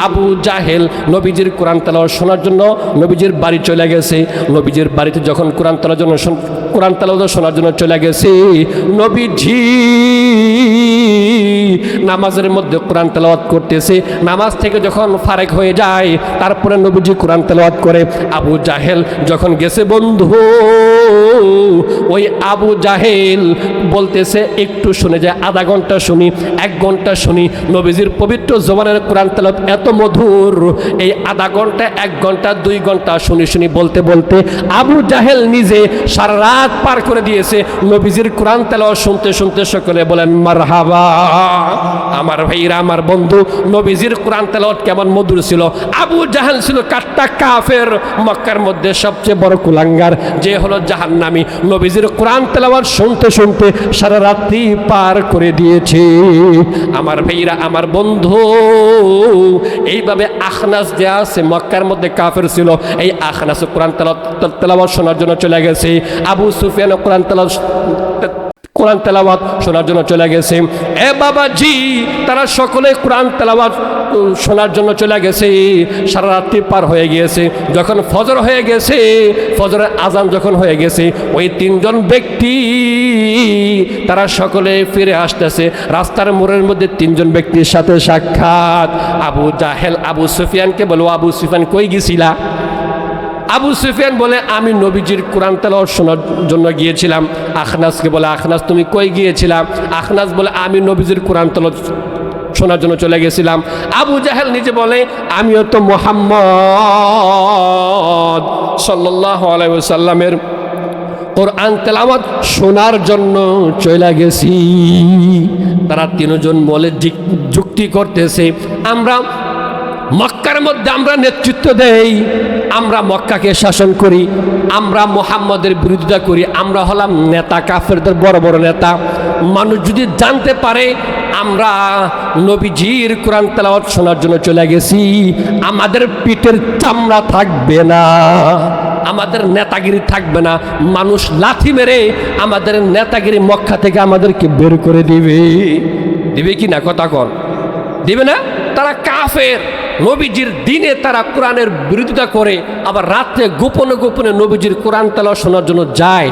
আবু জাহেল নবীজির কোরআন তেলাওয়াত শোনার জন্য নবীজির বাড়ি চলে গেছে। নবীজির বাড়িতে যখন কোরআন তেলাওয়াত শোনার জন্য চলে গেছে, নবীজি নামাজের মধ্যে কোরআন তেলাওয়াত করতেছে। নামাজ থেকে যখন ফারেক হয়ে যায়, তারপরে নবীজি কোরআন তেলাওয়াত করে। আবু জাহেল যখন গেছে বন্ধু, ওই আবু জাহেল বলতেছে একটু শুনে যায়, আধা ঘন্টা শুনি, 1 ঘন্টা শুনি। নবীজির পবিত্র জবানের কোরআন তেলাওয়াত এত মধুর, এই আধা ঘন্টা, 1 ঘন্টা, 2 ঘন্টা শুনি বলতে বলতে আবু জাহেল নিজে সারা রাত পার করে দিয়েছে নবীজির কোরআন তেলাওয়াত শুনতে শুনতে। সকলে বলেন মারহাবা। আমার ভাইরা, আমার বন্ধু, নবীজির কোরআন তেলাওয়াত কেমন মধুর ছিল। আবু জাহেল ছিল কাট্টা কাফের, মক্কার মধ্যে সবচেয়ে বড় কুলাঙ্গার, যে হলো জাহান্নামী। নবীজির কোরআন তেলাওয়াত শুনতে শুনতে সারা রাত্রি পার করে দিয়েছে। আমার ভাইরা, আমার বন্ধু, এইভাবে আখনাস যে আছে মক্কার মধ্যে কাফের ছিল, এই আখনাস কোরআন তেলাওয়াত শোনার জন্য চলে গেছে। আবু সুফিয়ান কোরআন তেলাওয়াত শোনার জন্য চলে গেছে। এ বাবাজি, তারা সকলে কোরআন তেলাওয়াত শোনার জন্য চলে গেছে। সারা রাত্রি পার হয়ে গিয়েছে। যখন ফজর হয়ে গেছে, ফজরের আজান যখন হয়ে গেছে, ওই 3 জন ব্যক্তি তারা সকলে ফিরে আসতেছে। রাস্তার মোড়ের মধ্যে 3 জন ব্যক্তির সাথে সাক্ষাৎ। আবু জাহেল আবু সুফিয়ানকে বলো, আবু সুফিয়ান কই গেছিলা? আবু সুফিয়ান বলে, আমি নবীজির কোরআন তেলাওয়াত শোনার জন্য গিয়েছিলাম। আখনাসকে বলে, আখনাস তুমি কই গিয়েছিলাম? আখনাস বলে, আমি নবীজির কোরআন তেলাওয়াত শোনার জন্য চলে গেছিলাম। আবু জাহেল নিজে বলে, আমিও তো মুহাম্মদ সাল্লাল্লাহু আলাইহি ওয়াসাল্লামের কোরআন তেলাওয়াত শোনার জন্য চলে গেছি। তারা 3 জন বলে যুক্তি করতেছে, আমরা মক্কার মধ্যে আমরা নেতৃত্ব দেই, আমরা মক্কাকে শাসন করি, আমরা মুহাম্মদের বিরোধিতা করি, আমরা হলাম নেতা, কাফেরদের বড় বড় নেতা। মানুষ যদি জানতে পারে আমরা নবীজির কোরআন তেলাওয়াত শোনার জন্য চলে গেছি, আমাদের পিঠের চামড়া থাকবে না, আমাদের নেতাগিরি থাকবে না। মানুষ লাথি মেরে আমাদের নেতাগিরি মক্কা থেকে আমাদেরকে বের করে দিবে কি না? কথা কন, দিবে না? তারা কাফের, নবীজির দিনে তারা কোরআনের বিরোধিতা করে, আবার রাত্রে গোপনে গোপনে নবীজির কোরআন তেলাওয়াত শোনার জন্য যায়।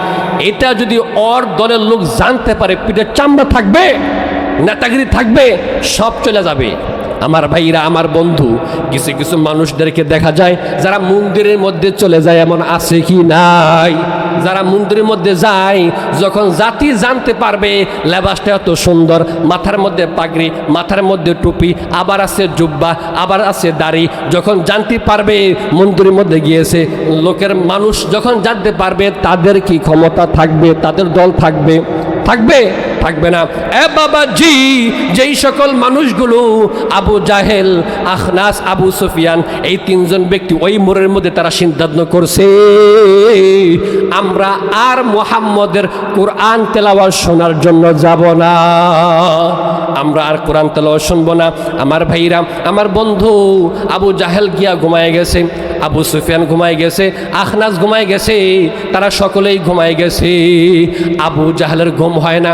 এটা যদি ওর দলের লোক জানতে পারে, পিঠের চামড়া থাকবে, নেতাগিরি থাকবে, সব চলে যাবে। আমার ভাইরা, আমার বন্ধু, কিছু কিছু মানুষদেরকে দেখা যায় যারা মন্দিরের মধ্যে চলে যায়, এমন আছে কি নাই? যারা মন্দিরের মধ্যে যায়, যখন জাতি জানতে পারবে লেবাসটা এত সুন্দর, মাথার মধ্যে পাগড়ি, মাথার মধ্যে টুপি, আবার আছে জুব্বা, আবার আছে দাড়ি, যখন জানতে পারবে মন্দিরের মধ্যে গিয়েছে, লোকের মানুষ যখন জানতে পারবে, তাদের কি ক্ষমতা থাকবে? তাদের দল থাকবে? থাকবে না। এ বাবাজি, যেই সকল মানুষগুলো আবু জাহেল, আখনাস, আবু সুফিয়ান, এই তিনজন ব্যক্তি ওই মোড়ের মধ্যে তারা সিদ্ধান্ত করছে আমরা আর মুহাম্মদের কোরআন তেলাওয়াত শোনার জন্য যাব না, আমরা আর কোরআন তেলাওয়াত শুনবো না। আমার ভাইরা, আমার বন্ধু, আবু জাহেল গিয়া ঘুমায় গেছে, আবু সুফিয়ান ঘুমায় গেছে, আখনাস ঘুমায় গেছে, তারা সকলেই ঘুমায় গেছে। আবু জাহেলের ঘুম হয় না।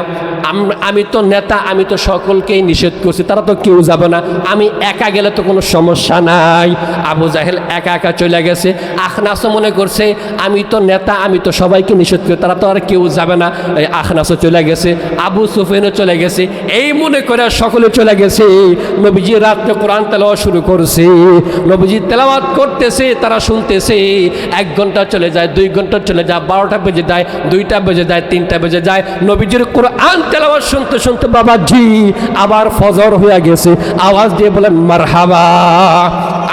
আমি তো নেতা, আমি তো সকলকেই নিষেধ করছি, তারা তো কেউ যাবে না, আমি একা গেলে তো কোনো সমস্যা নাই। আবু জাহেল একা একা চলে গেছে। আখনাসও মনে করছে আমি তো নেতা, আমি তো সবাইকে নিষেধ করি, তারা তো আর কেউ যাবে না। এই আখনাসও চলে গেছে, আবু সুফিয়ানও চলে গেছে। এই মনে করে সকলে চলে গেছে। নবীজি রাত্রে কোরআন তেলাওয়াত শুরু করছে, নবীজি তেলাওয়াত করতেছে, তারা শুনতেছে। 1 ঘন্টা চলে যায়, 2 ঘন্টা চলে যায়, 12টা বেজে যায়, 2টা বেজে যায়, 3টা বেজে যায়। নবীজির কোরআন তেলাওয়াত শুনতে শুনতে বাবাজি আবার ফজর হয়ে গেছে। আওয়াজ দিয়ে বলেন মারহাবা।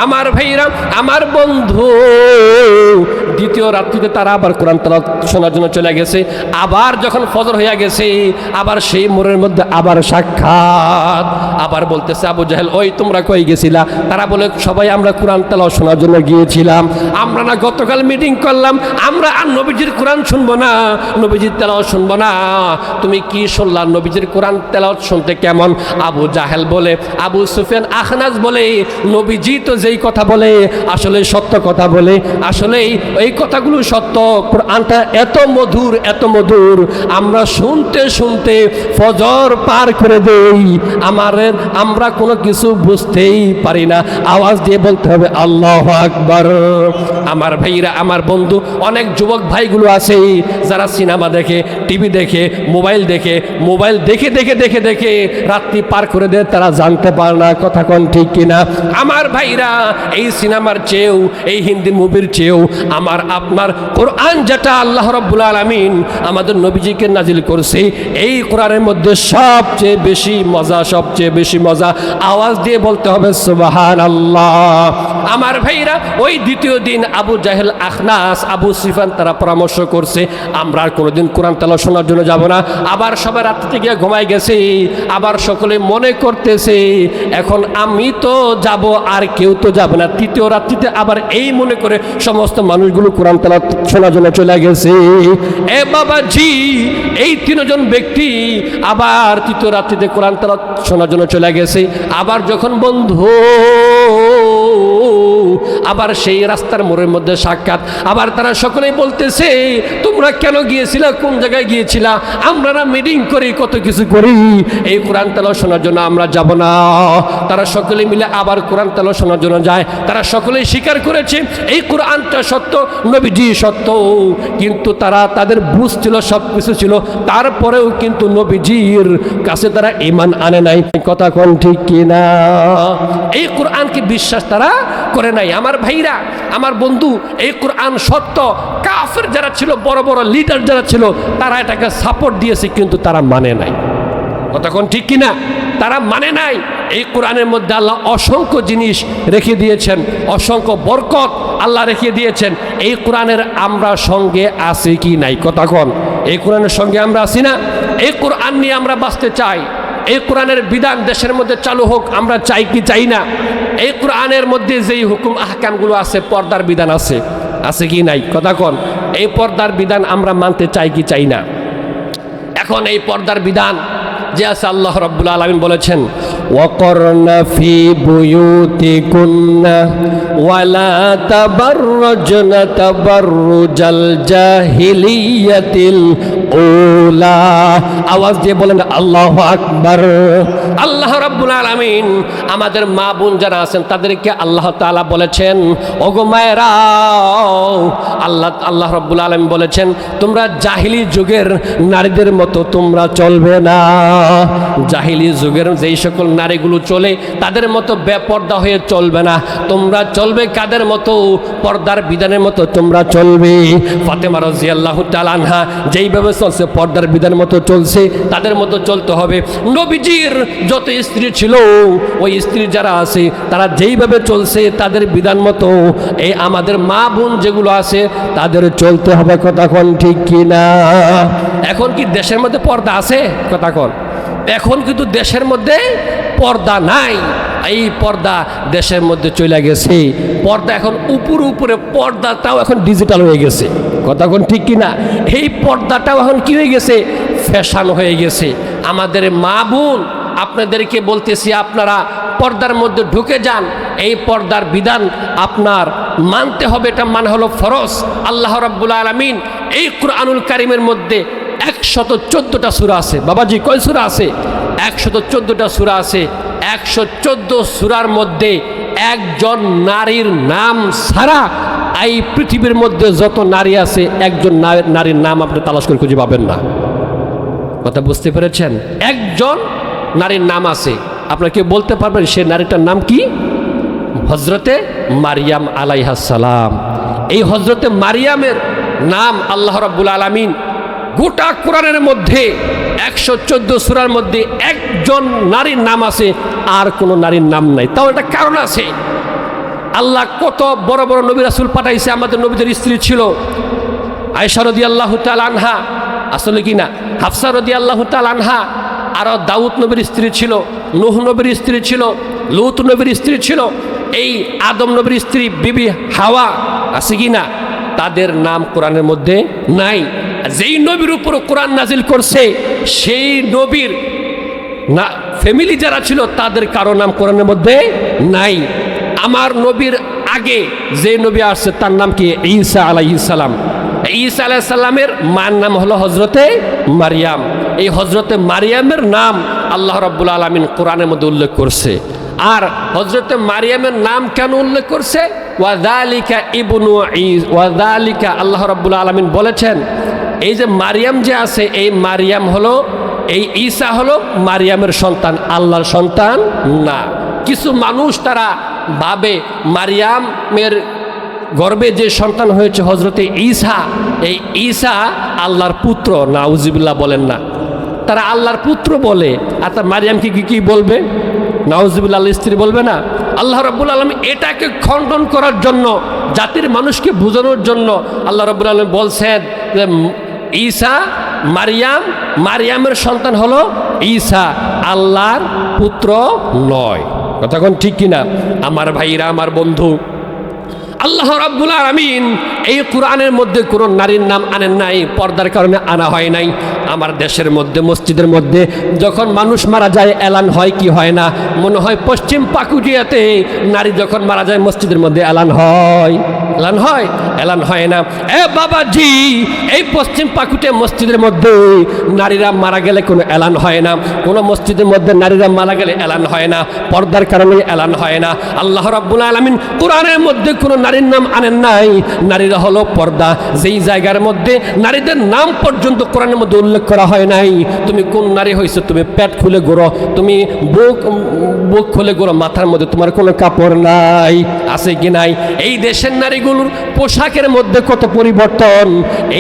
আমার ভাইরা, আমার বন্ধু, দ্বিতীয় রাত্রিতে তারা আবার কোরআন তেলাওয়াত শোনার জন্য চলে গেছে। আবার যখন ফজর হয়ে গেছে, আবার সেই মোড়ের মধ্যে আবার সাক্ষাৎ। আবার বলতেছে আবু জাহেল, ওই তোমরা কই গেছিলা? তারা বলে সবাই আমরা কোরআন তেলাওয়াত শোনার জন্য গিয়েছিলাম। আমরা না গতকাল মিটিং করলাম আমরা আর নবীজির কোরআন শুনবো না, নবীজির তেলাওয়াত শুনবো না। তুমি কি শুনলা? নবীজির কোরআন তেলাওয়াত শুনতে কেমন? আবু জাহেল বলে, আবু সুফিয়ান, আখনাস বলে, নবীজি তো যেই কথা বলে আসলে সত্য কথা বলে, আসলে এই কথাগুলো সত্য। কোরআনটা এত মধুর, এত মধুর, আমরা শুনতে শুনতে ফজর পার করে দেই, আমরা কোনো কিছু বুঝতেই পারি না। আওয়াজ দিয়ে বলতে হবে আল্লাহু আকবার। আমার ভাইরা, আমার বন্ধু, অনেক যুবক ভাইগুলো আছে যারা সিনেমা দেখে, টিভি দেখে, মোবাইল দেখে দেখে দেখে রাত্রি পার করে দেয়, তারা জানতে পারে না। কথা কোন ঠিক কিনা? আমার ভাইরা, এই সিনেমার চেয়েও, এই হিন্দি মুভির চেয়েও আমার আপনার কোরআন, যেটা আল্লাহ রাব্বুল আলামিন আমাদের নবীজিকে নাজিল করছে, এই কোরআনের মধ্যে সবচেয়ে বেশি মজা, সবচেয়ে বেশি মজা। আওয়াজ দিয়ে বলতে হবে সুবহানাল্লাহ। আমার ভাইরা, ওই দ্বিতীয় দিন আবু জাহেল, আখনাস, আবু সুফিয়ান তারা পরামর্শ করছে আমরা আর কোনোদিন কোরআন তেলাওয়াত শোনার জন্য যাব না। আবার সবাই রাত্রিতে গিয়ে ঘুমায় গেছে। আবার সকলে মনে করতেছে এখন আমি তো যাব, আর কেউ তো যাবে না। তৃতীয় রাত্রিতে আবার এই মনে করে সমস্ত মানুষগুলো কোরআন তেলাওয়াত শোনার জন্য চলে গেছে। এ বাবাজি, এই 3 জন ব্যক্তি আবার তৃতীয় রাত্রিতে কোরআন তেলাওয়াত শোনার জন্য চলে গেছে। আবার যখন বন্ধু আবার সেই রাস্তার মোড়ের মধ্যে সাক্ষাৎ, আবার তারা সকলেই বলতেছে তোমরা কেন গিয়েছিলা, কোন জায়গায় গিয়েছিলা? আমরা না মিটিং করি, কত কিছু করি, এই কোরআন তেলাওয়াত শোনার জন্য আমরা যাব না। তারা সকলে মিলে আবার কোরআন তেলাওয়াত শোনার জন্য যায়। তারা সকলেই স্বীকার করেছে এই কোরআনটা সত্য, নবীজি সত্য, কিন্তু তারা তাদের বুঝ ছিল, সব কিছু ছিল, তারপরেও কিন্তু নবীজির কাছে তারা ঈমান আনে নাই। কথা কোন ঠিক কিনা? এই কোরআনকে বিশ্বাস তারা করে নাই। আমার ভাইরা, আমার বন্ধু, এই কোরআন সত্য। কাফের যারা ছিল, বড় বড় লিডার যারা ছিল, তারা এটাকে সাপোর্ট দিয়েছে, কিন্তু তারা মানে নাই। কথা কোন ঠিক কিনা? তারা মানে নাই। এই কোরআনের মধ্যে আল্লাহ অসংখ্য জিনিস রেখে দিয়েছেন, অসংখ্য বরকত আল্লাহ রেখে দিয়েছেন। এই কোরআনের আমরা সঙ্গে আছি কি নাই? কথা কোন? এই কোরআনের সঙ্গে আমরা আছি না? এই কোরআন নিয়ে আমরা বাঁচতে চাই। এই কোরআনের বিধান দেশের মধ্যে চালু হোক, আমরা চাই কি চাই না? এই কোরআনের মধ্যে যেই হুকুম আহকামগুলো আছে, পর্দার বিধান আছে, আছে কি নাই কথা কন? এই পর্দার বিধান আমরা মানতে চাই কি চাই না? এখন এই পর্দার বিধান যে আছে, আল্লাহ রাব্বুল আলামিন বলেছেন ওয়াকরনা ফি বুয়ুতিকুন্না ওয়ালা তাবাররাজনা তাবাররুজাল জাহিলিয়াতিল উলা। আওয়াজ দিয়ে বলেন আল্লাহু আকবার। আল্লাহ রাব্বুল আলামিন আমাদের মা বোন যারা আছেন তাদেরকে আল্লাহ তাআলা বলেছেন, ওগো মায়েরা, আল্লাহ রাব্বুল আলামিন বলেছেন তোমরা জাহিলি যুগের নারীদের মতো তোমরা চলবে না। জাহিলি যুগের যেই সকল নারীগুলো চলে তাদের মতো বেপর্দা হয়ে চলবে না, তোমরা চলবে কাদের মতো? পর্দার বিধানের মতো তোমরা চলবে। ফাতেমা রাদিয়াল্লাহু তাআলা আনহা যেইভাবে চলছে পর্দার বিধানের মতো চলছে, তাদের মতো চলতে হবে। নবীজির যত স্ত্রী ছিল, ওই স্ত্রী যারা আছে তারা যেইভাবে চলছে তাদের বিধান মতো এই আমাদের মা বোন যেগুলো আছে তাদের চলতে হবে। কথা কোন ঠিক কিনা? এখন কি দেশের মধ্যে পর্দা আছে? কথা কোন? এখন কিন্তু দেশের মধ্যে পর্দা নাই। এই পর্দা দেশের মধ্যে চলে গেছে। পর্দা এখন উপরে পর্দাটাও এখন ডিজিটাল হয়ে গেছে। কথা কোন ঠিক কিনা? এই পর্দাটাও এখন কি হয়ে গেছে? ফ্যাশন হয়ে গেছে। আমাদের মা বোন আপনাদেরকে বলতেছি, আপনারা পর্দার মধ্যে ঢুকে যান। এই পর্দার বিধান আপনার মানতে হবে, এটা মানে হলো ফরজ। আল্লাহ রাব্বুল আলামিন এই কুরআনুল কারীমের মধ্যে 114টা সূরা আছে। বাবাজি কয় সূরা আছে? 114টা সূরা আছে। 114 সূরার মধ্যে একজন নারীর নাম ছাড়া এই পৃথিবীর মধ্যে যত নারী আছে একজন নারীর নাম আপনি তালাশ করে খুঁজে পাবেন না। কথা বুঝতে পেরেছেন? একজন নারীর নাম আছে, আপনারা কেউ বলতে পারবেন সে নারীটার নাম কি? হজরতে মারিয়াম আলাইহাস সালাম। এই হজরতে মারিয়ামের নাম আল্লাহ রাব্বুল আলামিন গোটা কোরআনের মধ্যে 114 সূরার মধ্যে একজন নারীর নাম আছে, আর কোনো নারীর নাম নাই। তাও একটা কারণ আছে। আল্লাহ কত বড় বড় নবী রাসূল পাঠাইছে। আমাদের নবীদের স্ত্রী ছিল আয়েশা রাদিয়াল্লাহু তাআলা আনহা, আসলে কি না? হাফসা রাদিয়াল্লাহু তাআলা আনহা। আরও দাউদ নবীর স্ত্রী ছিল, নূহ নবীর স্ত্রী ছিল, লূত নবীর স্ত্রী ছিল, এই আদম নবীর স্ত্রী বিবি হাওয়া, আছে কি না? তাদের নাম কোরআনের মধ্যে নাই। যেই নবীর উপর কোরআন নাজিল করছে সেই নবীর না ফ্যামিলি যারা ছিল তাদের কারো নাম কোরআনের মধ্যে নাই। আমার নবীর আগে যে নবী আসছে তার নাম কি? ঈসা আলাইহিস সালাম। ঈসা আলাইহিস সালামের মার নাম হলো হজরতে মারিয়াম। এই হজরতে মারিয়ামের নাম আল্লাহ রাব্বুল আলামিন কোরআনের মধ্যে উল্লেখ করছে। আর হজরতে মারিয়ামের নাম কেন উল্লেখ করছে? ওয়াযালিকা ইবনু ওয়াযালিকা, আল্লাহ রাব্বুল আলামিন বলেছেন এই যে মারিয়াম যে আছে, এই মারিয়াম হলো, এই ঈসা হলো মারিয়ামের সন্তান, আল্লাহর সন্তান না। কিছু মানুষ তারা ভাবে মারিয়ামের গর্ভে যে সন্তান হয়েছে হজরতে ঈসা, এই ঈসা আল্লাহর পুত্র। নাউজুবিল্লাহ বলেন না, তারা আল্লাহর পুত্র বলে। আর তার মারিয়ামকে কি বলবে? নাউজুবিল্লাহ, স্ত্রী বলবে না। আল্লাহ রাব্বুল আলামিন এটাকে খণ্ডন করার জন্য, জাতির মানুষকে বোঝানোর জন্য আল্লাহ রাব্বুল আলামিন বলছেন যে ঈসা মারিয়ামের সন্তান হলো ঈসা, আল্লাহর পুত্র নয়। কথা কোন ঠিক কিনা? আমার ভাইরা, আমার বন্ধু, আল্লাহ রাব্বুল আলামিন এই কোরআনের মধ্যে কোনো নারীর নাম আনেন নাই, পর্দার কারণে আনা হয় নাই। আমার দেশের মধ্যে মসজিদের মধ্যে যখন মানুষ মারা যায় এলান হয় কি হয় না? মনে হয় পশ্চিম পাকুড়িয়াতে নারী যখন মারা যায় মসজিদের মধ্যে এলান হয়। এলান হয়? এলান হয় না। এ বাবাজি, এই পশ্চিম পাকুড়িয়া মসজিদের মধ্যে নারীরা মারা গেলে কোনো এলান হয় না। কোনো মসজিদের মধ্যে নারীরা মারা গেলে এলান হয় না, পর্দার কারণে এলান হয় না। আল্লাহ রাব্বুল আলামিন কোরআনের মধ্যে কোনো নারীর নাম আনেন নাই। নারীরা হলো পর্দা। যেই জায়গার মধ্যে নারীদের নাম পর্যন্ত কোরআনের মধ্যে উল্লেখ করা হয় নাই। তুমি কোন নারী হয়েছো? তুমি পেট খুলে ঘোরো, তুমি বুক খুলে ঘোরো, মাথার মধ্যে তোমার কোনো কাপড় নাই, আছে কি নাই? এই দেশের নারী নারীগুলোর পোশাকের মধ্যে কত পরিবর্তন,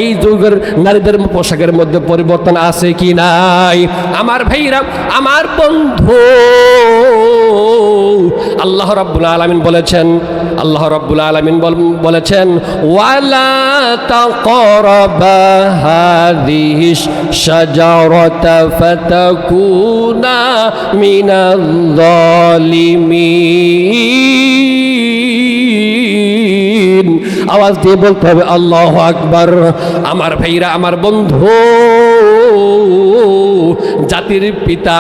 এই যুগের নারীদের পোশাকের মধ্যে পরিবর্তন আছে কি নাই? আমার ভাইরা, আমার বন্ধু, আল্লাহ রাব্বুল আলামিন বলেছেন, আল্লাহ রাব্বুল আলামিন বলেছেন, ওয়ালা তাকরাবা হাযিহিশ শাজারাতা ফাতাকুনা মিনাল যালিমিন। আওয়াজ দিয়ে বলতে হবে আল্লাহু আকবার। আমার ভাইরা, আমার বন্ধু, জাতির পিতা,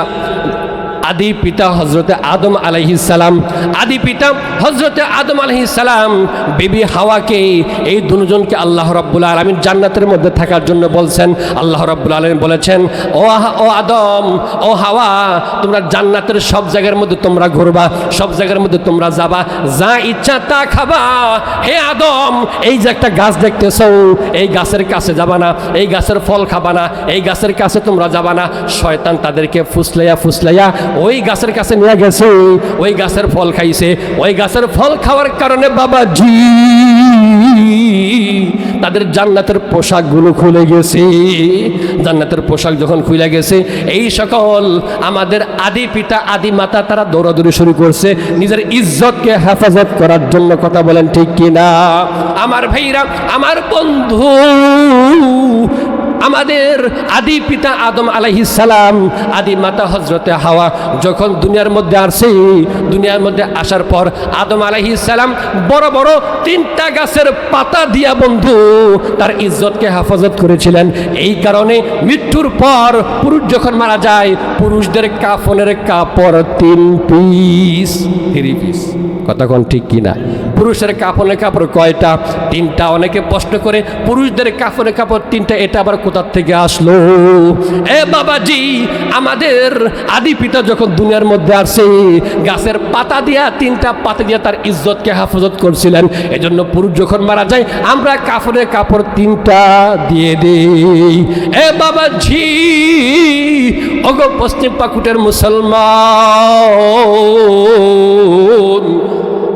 আদি পিতা হযরতে আদম আলাইহিস সালাম, আদি পিতা হযরতে আদম আলাইহিস সালাম বিবি হাওয়াকে, এই দুজনকে আল্লাহ রাব্বুল আলামিন জান্নাতের মধ্যে থাকার জন্য বলছেন। আল্লাহ রাব্বুল আলামিন বলেছেন, ও আদম, ও হাওয়া, তোমরা জান্নাতের সব জায়গার মধ্যে তোমরা ঘুরবা, সব জায়গার মধ্যে তোমরা যাবা, যা ইচ্ছা তা খাবা। হে আদম, এই যে একটা গাছ দেখতেছো, এই গাছের কাছে যাবা না, এই গাছের ফল খাবা না, এই গাছের কাছে তোমরা যাবা না। শয়তান তাদেরকে ফুসলাইয়া ফুসলাইয়া ওই গাছের কাছে নিয়ে গেছে, ওই গাছের ফল খাইছে। ওই গাছের ফল খাওয়ার কারণে বাবাজি তাদের জান্নাতের পোশাকগুলো খুলে গেছে। জান্নাতের পোশাক যখন খুলে গেছে, এই সকল আমাদের আদি পিতা আদি মাতা তারা দৌড়াদৌড়ি শুরু করছে নিজের ইজ্জতকে হেফাজত করার জন্য। কথা বলেন ঠিক কিনা? আমার ভাইরা, আমার বন্ধু, আমাদের আদি পিতা আদম আলাইহিস সালাম, আদি মাতা হযরতে হাওয়া যখন দুনিয়ার মধ্যে আসে, দুনিয়ার মধ্যে আসার পর আদম আলাইহিস সালাম বড় বড় 3টা গাছের পাতা দিয়া বন্ধু তার ইজ্জতকে হেফাজত করেছিলেন। এই কারণে মৃত্যুর পর পুরুষ যখন মারা যায়, পুরুষদের কাফনের কাপড় 3 পিস, 3 পিস। কথা কোন ঠিক কিনা? পুরুষের কাফনের কাপড় কয়টা? 3টা। অনেকে প্রশ্ন করে পুরুষদের কাফনের কাপড় 3টা, এটা আবার কোথা থেকে আসলো? এ বাবাজি, আমাদের আদি পিতা যখন দুনিয়ার মধ্যে আসে, গাছের পাতা দিয়া, 3টা পাতা দিয়া তার ইজ্জতকে হেফাজত করছিলেন। এজন্য পুরুষ যখন মারা যায়, আমরা কাফনের কাপড় 3টা দিয়ে দেই। এ বাবাজি, ওগো পশ্চিম পাকুটের মুসলমান,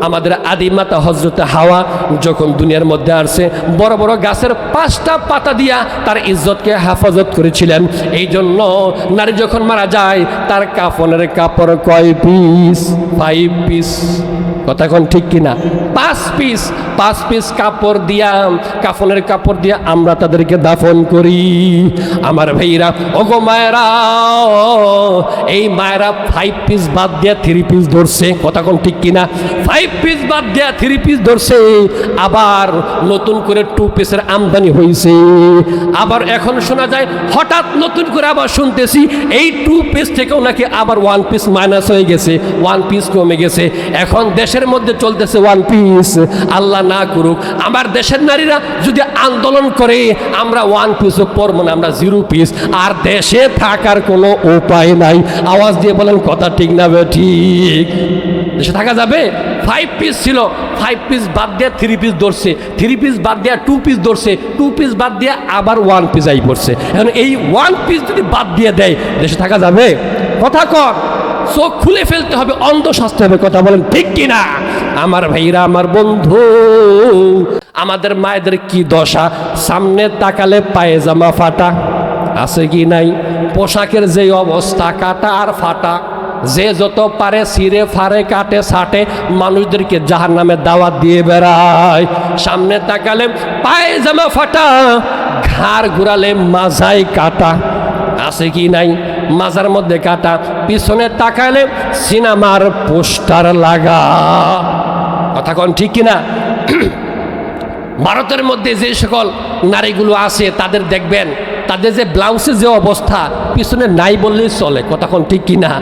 আমাদের আদি মাতা হযরতে হাওয়া যখন দুনিয়ার মধ্যে আসছে, বড় বড় গাছের 5টা পাতা দিয়া তার ইজ্জতকে হেফাজত করেছিলেন। এই জন্য নারী যখন মারা যায়, তার কাফনের কাপড় কয় পিস? 5 পিস। কথা কোন ঠিক কিনা? 5 পিস। 5 পিস কাপড় দিয়া, কাফনের কাপড় দিয়া আমরা তাদেরকে দাফন করি। আমার ভাইরা, ওগো মায়েরা, এই মায়েরা 5 পিস বাদ দিয়া 3 পিস ধরছে। কথা কোন ঠিক কিনা? 5 পিস বাদ দিয়া 3 পিস ধরছে। আবার নতুন করে 2 পিসের আমদানি হয়েছে। আবার এখন শোনা যায়, হঠাৎ নতুন করে আবার শুনতেছি এই 2 পিস থেকেও নাকি আবার 1 পিস মাইনাস হয়ে গেছে, 1 পিস কমে গেছে। এখন দেশের মধ্যে চলতেছে 1 পিস। আল্লাহ না করুক আমার দেশের নারীরা যদি আন্দোলন করে, আমরা 1 পিসও পড়বো না, আমরা 0 পিস। আর দেশে থাকার কোনো উপায় নাই। আওয়াজ দিয়ে বলেন কথা ঠিক না? ঠিক। দেশে থাকা যাবে? 5 পিস ছিল, 5 পিস বাদ দিয়ে 3 পিস ধরছে, 3 পিস বাদ দিয়ে 2 পিস ধরছে, 2 পিস বাদ দিয়ে আবার 1 পিস আই পড়ছে। এখন এই 1 পিস যদি বাদ দিয়ে দেয়, দেশে থাকা যাবে? কথা কর, চোখ খুলে ফেলতে হবে, অন্ধ সাজতে হবে। কথা বলেন ঠিক কিনা? আমার ভাইরা, আমার বন্ধু, আমাদের মায়েদের কি দশা! সামনে তাকালে পায়জামা ফাটা, আছে কি নাই? পোশাকের যে অবস্থা, কাটা আর ফাটা। যে যত পারে ছিঁড়ে ফাড়ে কাটে ছাটে মানুষদেরকে জাহান্নামে দাওয়াত দিয়ে বেড়ায়। সামনে তাকালে পায়জামা ফাটা, ঘাড় ঘুরালে মাজায় কাটা, আছে কি নাই? মাজার মধ্যে কাটা। পিছনে তাকালে সিনেমার পোস্টার লাগা। কথা কোন ঠিক কিনা? ভারতের মধ্যে যে সকল নারীগুলো আছে, তাদের দেখবেন তাদের যে ব্লাউজের যে অবস্থা, পিছনে নাই বললেই চলে। কথা কোন ঠিক কিনা?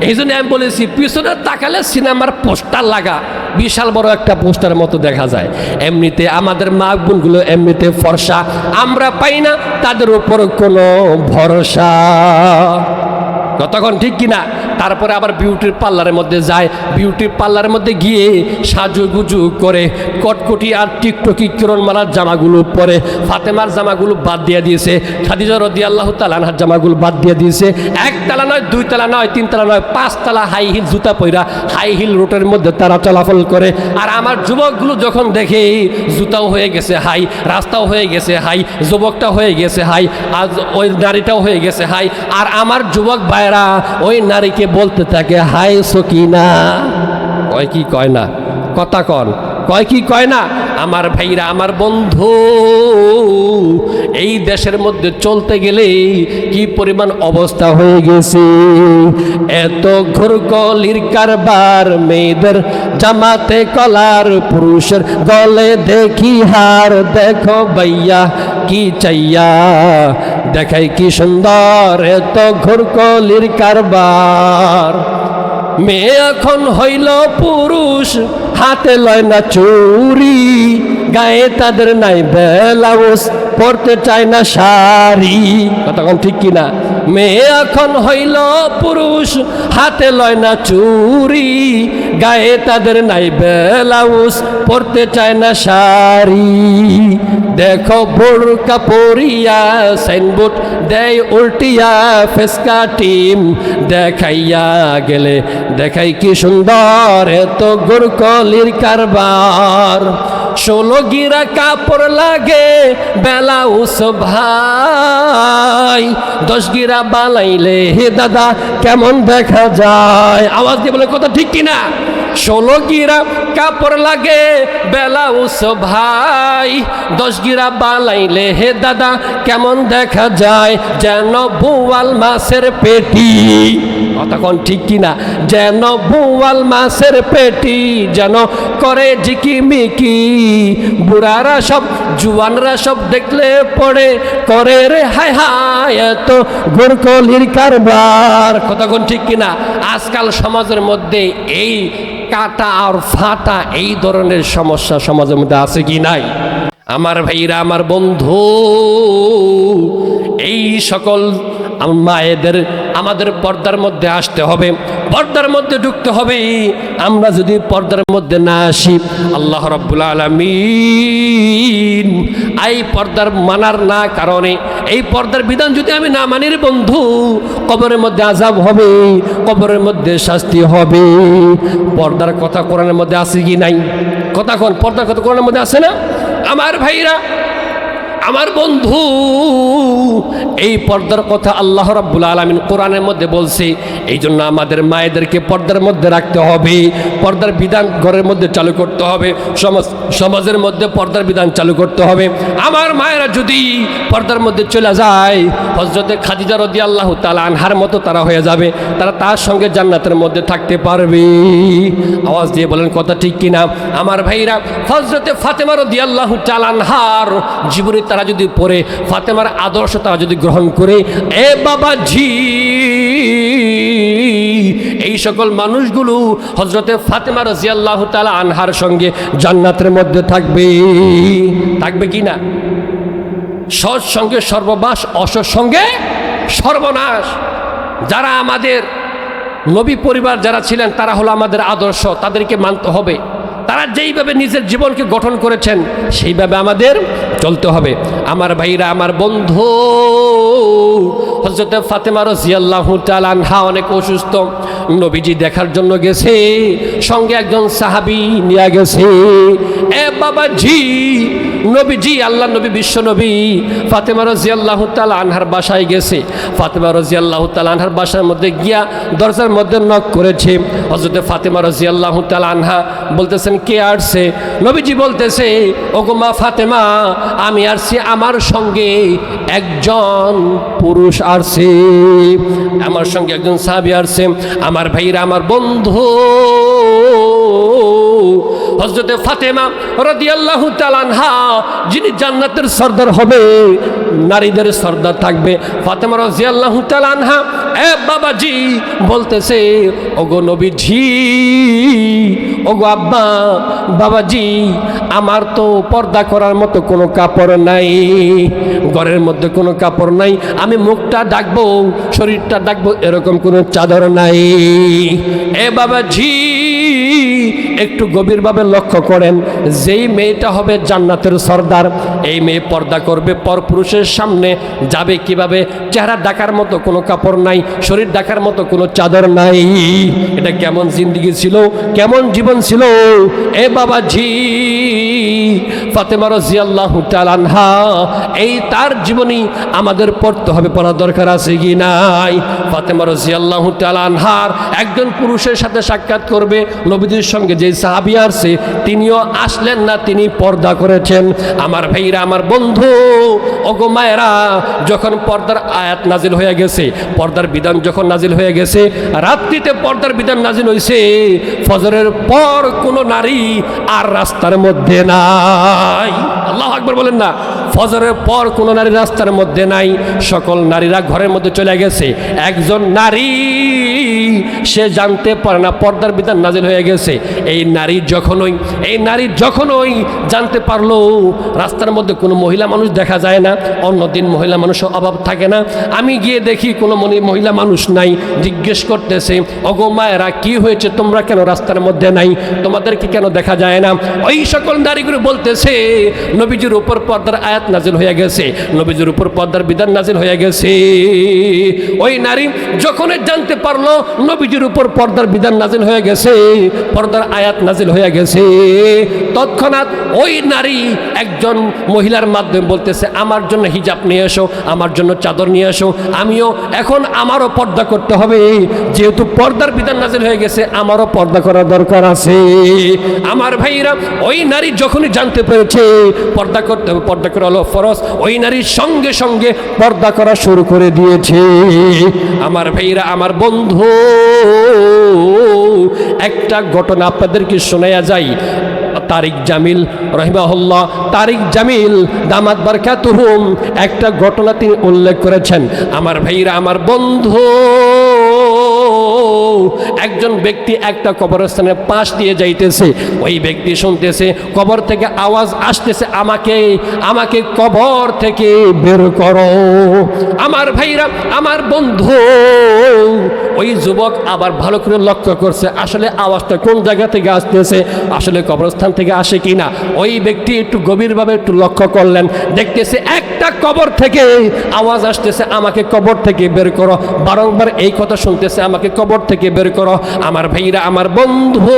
এই জন্য আমি বলেছি, পিছনে তাকালে সিনেমার পোস্টার লাগা, বিশাল বড় একটা পোস্টার মতো দেখা যায়। এমনিতে আমাদের মা বোনগুলো এমনিতে ফর্সা, আমরা পাই না তাদের উপর কোনো ভরসা। কতক্ষণ ঠিক কিনা? তারপরে আবার বিউটির পার্লারের মধ্যে যায়, বিউটির পার্লারের মধ্যে গিয়ে সাজুগুজু করে কটকটি আর টিকটকি কিরণমালার জামাগুলো পরে ফাতেমার জামাগুলো বাদ দিয়ে দিয়েছে, খাদিজা রাদিয়াল্লাহু তাআলা আনহার জামাগুলো বাদ দিয়ে দিয়েছে। একতলা নয়, দুইতলা নয়, তিনতলা নয়, পাঁচতলা হাই হিল জুতা পয়রা হাই হিল রোডের মধ্যে তারা চলাচল করে। আর আমার যুবকগুলো যখন দেখে জুতাও হয়ে গেছে হাই, রাস্তাও হয়ে গেছে হাই, যুবকটা হয়ে গেছে হাই, আর ওই নারীটাও হয়ে গেছে হাই, আর আমার যুবক ভাইরা ওই নারীকে বলতে থাকে হাই সকিনা। কয় কি কয় না? কথা কন, কয় কি কয় না? আমার ভাইরা, আমার বন্ধু, এই দেশের মধ্যে চলতে গেলে কি পরিমাণ অবস্থা হয়ে গেছে। এত ঘুরকলির কারবার, মেয়েদের জামাতে কলার, পুরুষের গলে দেখি হার। দেখো ভাইয়া কি চাইয়া, দেখাই কি সুন্দর, এত ঘুরকলির কারবার। মেয়ে এখন হইল পুরুষ, হাতে লয় না চুরি, গায়ে তাদের নাই ব্লাউজ, পরতে চায় না শাড়ি। কথা কোন ঠিক কিনা? মেয়ে এখন হইল পুরুষ, হাতে লয় না চুরি, গায়ে তাদের নাই ব্লাউজ, পরতে চায় না শাড়ি। দেখো বোরকা পরিয়া সাইনবোর্ড দেয় উল্টিয়া, ফেসকা টিম দেখাইয়া গেলে দেখাই কি সুন্দর, এত গোরকলির কারবার। 16 গিরা কাপড় লাগে ব্লাউজ ভাই, 10 গিরা বানাইলে হে দাদা কেমন দেখা যায়। আওয়াজ দিয়ে বলে কথা ঠিক কিনা? 16 গিরা কাপড় লাগে ব্লাউজ ভাই, 10 গিরা বানাইলে হে দাদা কেমন দেখা যায়, যেন বোয়াল মাছের পেটি। কথা কোন ঠিক কিনা? যেন বোয়াল মাছের পেটি, যেন করে ঝিকিমিকি। বুড়ারা সব জুয়ানরা সব দেখলে পড়ে করে রে হায় হায়, এত গোরকলির কারবার। কথা কোন ঠিক কিনা? আজকাল সমাজের মধ্যে এই কাটা আর ফাটা এই ধরনের সমস্যা সমাজের মধ্যে আছে কি নাই? আমার ভাইরা, আমার বন্ধু, এই সকল মায়েদের আমাদের পর্দার মধ্যে আসতে হবে, পর্দার মধ্যে ঢুকতে হবে। আমরা যদি পর্দার মধ্যে না আসি, আল্লাহ রাব্বুল আলামিন এই পর্দার মানার না কারণে, এই পর্দার বিধান যদি আমি না মানি রে বন্ধু, কবরের মধ্যে আযাব হবে, কবরের মধ্যে শাস্তি হবে। পর্দার কথা কোরআনের মধ্যে আছে কি নাই? কথা কোন? পর্দার কথা কোরআনের মধ্যে আছে না? আমার ভাইরা, আমার বন্ধু, এই পর্দার কথা আল্লাহ রাব্বুল আলামিন কোরআনের মধ্যে বলছে। এই জন্য আমাদের মায়েদেরকে পর্দার মধ্যে রাখতে হবে, পর্দার বিধান ঘরের মধ্যে চালু করতে হবে, সমাজের মধ্যে পর্দার বিধান চালু করতে হবে। আমার মায়েরা যদি পর্দার মধ্যে চলে যায়, হযরতে খাদিজা রাদিয়াল্লাহু তাআলা আনহার মতো তারা হয়ে যাবে, তারা তার সঙ্গে জান্নাতের মধ্যে থাকতে পারবে। আওয়াজ দিয়ে বলেন কথা ঠিক কিনা? আমার ভাইরা, হযরতে ফাতেমা রাদিয়াল্লাহু তাআলা আনহার জীবনী তারা যদি পড়ে, ফাতেমার আদর্শ তারা যদি গ্রহণ করে, এ বাবাজি, এই সকল মানুষগুলো হযরতে ফাতেমা রাদিয়াল্লাহু তাআলা আনহার সঙ্গে জান্নাতের মধ্যে থাকবে। থাকবে কি না? সৎ সঙ্গে সর্ববাস, অসৎ সঙ্গে সর্বনাশ। যারা আমাদের নবী পরিবার যারা ছিলেন, তারা হলো আমাদের আদর্শ, তাদেরকে মানতে হবে। তারা যেইভাবে নিজের জীবনকে গঠন করেছেন সেইভাবে আমাদের চলতে হবে। আমার ভাইরা, আমার বন্ধু, হযরত ফাতেমা রাদিয়াল্লাহু তাআলা আনহা অনেক অসুস্থ, নবীজি দেখার জন্য গেছে, সঙ্গে একজন সাহাবী নিয়ে গেছে। এ বাবাজি, নবীজি, আল্লাহ নবী, বিশ্ব নবী ফাতেমা রাদিয়াল্লাহু তাআলা আনহার বাসায় গেছে। ফাতেমা রাদিয়াল্লাহু তাআলা আনহার বাসার মধ্যে গিয়া দরজার মধ্যে নক করেছে। হযরত ফাতেমা রাদিয়াল্লাহু তাআলা আনহা বলতেছেন, কে আসছে? নবীজি বলতেছে, ওগো মা ফাতেমা, আমি আসছি, আমার সঙ্গে একজন পুরুষ আসছে, আমার সঙ্গে একজন সাহাবী আসছে। আমার ভাইরা, আমার বন্ধু, হযরতে ফাতেমা রাদিয়াল্লাহু তাআলা আনহা যিনি জান্নাতের সর্দার হবে, নারীদের সর্দার থাকবে। ফাতেমা রাদিয়াল্লাহু তাআলা আনহা এ বাবাজি বলতেছে, ওগো নবীজি, ওগো আব্বা, বাবাজি, আমার তো পর্দা করার মতো কোনো কাপড় নাই, ঘরের মধ্যে কোনো কাপড় নাই, আমি মুখটা ঢাকবো, শরীরটা ঢাকবো, এরকম কোনো চাদর নাই। এ বাবাজি, একটু গভীরভাবে লক্ষ্য করেন, যেই মেয়েটা হবে জান্নাতের সর্দার, এই মেয়ে পর্দা করবে, পরপুরুষের সামনে যাবে কিভাবে? চেহারা ঢাকার মতো কোনো কাপড় নাই, শরীর ঢাকার মতো কোনো চাদর নাই। এটা কেমন জিন্দেগি ছিল, কেমন জীবন ছিল? এ বাবাজি, ফাতেমা রাদিয়াল্লাহু তাআলা আনহা, এই তার জীবনী আমাদের পড়তে হবে, পড়ার দরকার আছে কি নাই? ফাতেমা রাদিয়াল্লাহু তাআলা আনহার একজন পুরুষের সাথে সাক্ষাৎ করবে, নবীজির সঙ্গে যে সাহাবী আছে তিনিও আসলেন না, তিনি পর্দা করেছেন। আমার ভাইরা, আমার বন্ধু, ওগো মায়েরা, যখন পর্দার আয়াত নাজিল হয়ে গেছে, পর্দার বিধান যখন নাজিল হয়ে গেছে, রাত্রিতে পর্দার বিধান নাজিল হয়েছে, ফজরের পর কোনো নারী আর রাস্তার মধ্যে নাই। আল্লাহু আকবার বলেন না। ফজরের পর কোনো নারী রাস্তার মধ্যে নাই, সকল নারীরা ঘরের মধ্যে চলে গেছে। একজন নারী সে জানতে পারে না পর্দার বিধান নাজিল হয়ে গেছে। এই নারী যখনই জানতে পারলো রাস্তার মধ্যে কোনো মহিলা মানুষ দেখা যায় না, অন্যদিন মহিলা মানুষের অভাব থাকে না, আমি গিয়ে দেখি কোনো মহিলা মানুষ নাই, জিজ্ঞেস করতেছে, ওগো মায়েরা, কি হয়েছে, তোমরা কেন রাস্তার মধ্যে নাই, তোমাদেরকে কেন দেখা যায় না? ওই সকল নারীগুলো বলতেছে, নবীজির উপর পর্দার আয়াত নাজিল হয়ে গেছে, নবীজির উপর পর্দার বিধান নাজিল হয়ে গেছে। ওই নারী যখন জানতে পারলো নবীজির উপর পর্দার বিধান নাজিল হয়ে গেছে, পর্দার আয়াত নাজিল হয়ে গেছে, তৎক্ষণাৎ ওই নারী একজন মহিলার মাধ্যমে বলতেছে, আমার জন্য হিজাব নিয়ে এসো, আমার জন্য চাদর নিয়ে এসো, আমারও পর্দা করতে হবে, যেহেতু পর্দার বিধান নাজিল হয়ে গেছে, আমারও পর্দা করার দরকার আছে। আমার ভাইরা, ওই নারী যখনই জানতে পেরেছে পর্দা করতে হবে, পর্দা করা হলো ফরজ, ওই নারীর সঙ্গে সঙ্গে পর্দা করা শুরু করে দিয়েছে। আমার ভাইরা, আমার বন্ধু, একটা ঘটনা আপনাদেরকে শোনায়া যায়। তারিক জামিল রহিমাহুল্লাহ, তারিক জামিল দামাত বারকাতুহুম, একটা ঘটনা তিনি উল্লেখ করেছেন। আমার ভাইরা, আমার বন্ধু, একজন ব্যক্তি একটা কবরস্থানের পাশ দিয়ে যাইতেছে, ওই ব্যক্তি শুনতেছে কবর থেকে আওয়াজ আসতেছে, আমাকে কবর থেকে বের করো। আমার ভাইরা, আমার বন্ধু, ওই যুবক আবার ভালো করে লক্ষ্য করছে আসলে আওয়াজটা কোন জায়গা থেকে আসতেছে, আসলে কবরস্থান থেকে আসে কিনা। ওই ব্যক্তি একটু গভীরভাবে একটু লক্ষ্য করলেন, দেখতেছে একটা কবর থেকে আওয়াজ আসতেছে, আমাকে কবর থেকে বের করো, বারংবার এই কথা শুনতেছে, আমাকে কবর থেকে বের করো। আমার ভাইরা, আমার বন্ধু,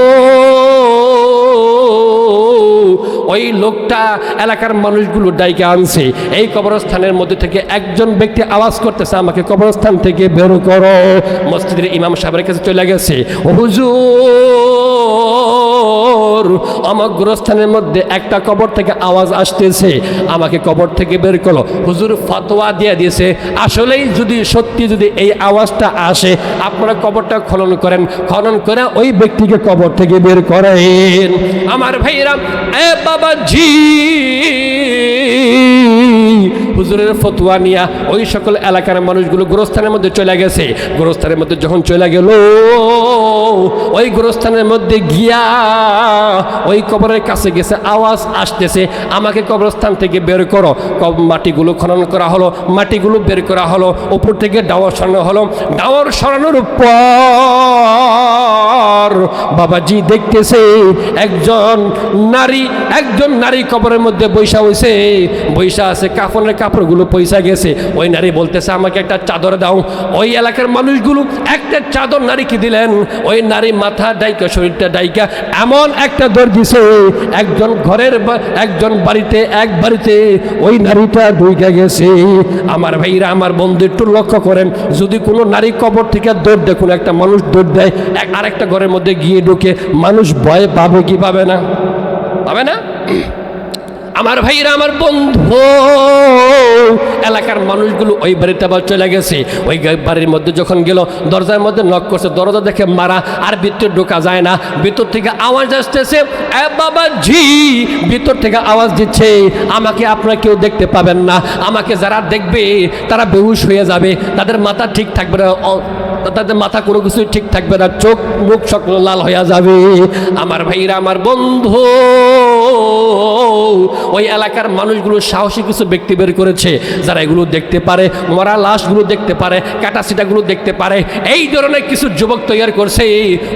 ওই লোকটা এলাকার মানুষগুলো ডাইকে আনছে, এই কবরস্থানের মধ্যে থেকে একজন ব্যক্তি আওয়াজ করতেছে, আমাকে কবরস্থান থেকে বের করো। মসজিদের ইমাম সাহেবের কাছে চলে গেছে, হুজুর, আমার গোরস্থানের মধ্যে একটা কবর থেকে আওয়াজ আসতেছে, আমাকে কবর থেকে বের করো। হুজুর ফতোয়া দিয়ে দিয়েছে, আসলেই সত্যি যদি এই আওয়াজটা আসে, আপনারা কবরটা খনন করেন, খনন করে ওই ব্যক্তিকে কবর থেকে বের করেন। আমার ভাইরা, এ বাবাজি, হুজুরের ফতোয়া নিয়া ওই সকল এলাকার মানুষগুলো গোরস্থানের মধ্যে চলে গেছে। গোরস্থানের মধ্যে যখন চলে গেল, ওই গোরস্থানের মধ্যে গিয়া ওই কবরের কাছে গেছে, আওয়াজ আসতেছে, আমাকে কবরস্থান থেকে বের করো। মাটিগুলো খনন করা হলো, মাটিগুলো বের করা হলো, উপর থেকে ডাওয়ার সরানো হলো। ডাওয়ার সরানোর পর বাবাজি দেখতেছে একজন নারী কবরের মধ্যে বৈশা হয়েছে, বৈশা আছে, কাফনের কাপড়গুলো পয়সা গেছে। ওই নারী বলতেছে, আমাকে একটা চাদর দাও। ওই এলাকার মানুষগুলো একটা চাদর নারীকে দিলেন। ওই নারী মাথা ডাইকা, শরীরটা ডাইকা এমন একটা দৌড় দিছে, একজন বাড়িতে ওই নারীটা ঢুকে গেছে। আমার ভাইরা, আমার বন্ধু, একটু লক্ষ্য করেন, যদি কোনো নারী কবর থেকে দৌড় দেয়, কোনো একটা মানুষ দৌড় দেয় আরেকটা ঘরের মধ্যে গিয়ে ঢুকে, মানুষ ভয় পাবে কি পাবে না? পাবে না? আমার ভাইরা, আমার বন্ধু, এলাকার মানুষগুলো ওই বাড়িতে আবার চলে গেছে। ওই বাড়ির মধ্যে যখন গেল, দরজার মধ্যে নক করছে, দরজা দেখে মারা, আর ভিতরে ঢোকা যায় না। ভিতর থেকে আওয়াজ আসতেছে, এ বাবা জি, ভিতর থেকে আওয়াজ দিচ্ছে, আমাকে আপনারা কেউ দেখতে পাবেন না, আমাকে যারা দেখবে তারা বেহুশ হয়ে যাবে, তাদের মাথা ঠিক থাকবে না, তাদের মাথা কোনো কিছুই ঠিক থাকবে না, চোখ মুখ সকল লাল হয়ে যাবে। আমার ভাইরা, আমার বন্ধু, ওই এলাকার মানুষগুলো সাহসী কিছু ব্যক্তি বের করেছে যারা এগুলো দেখতে পারে, মরা লাশগুলো দেখতে পারে, কাটাছিটাগুলো দেখতে পারে। এই ধরনের কিছু যুবক তৈরি করছে।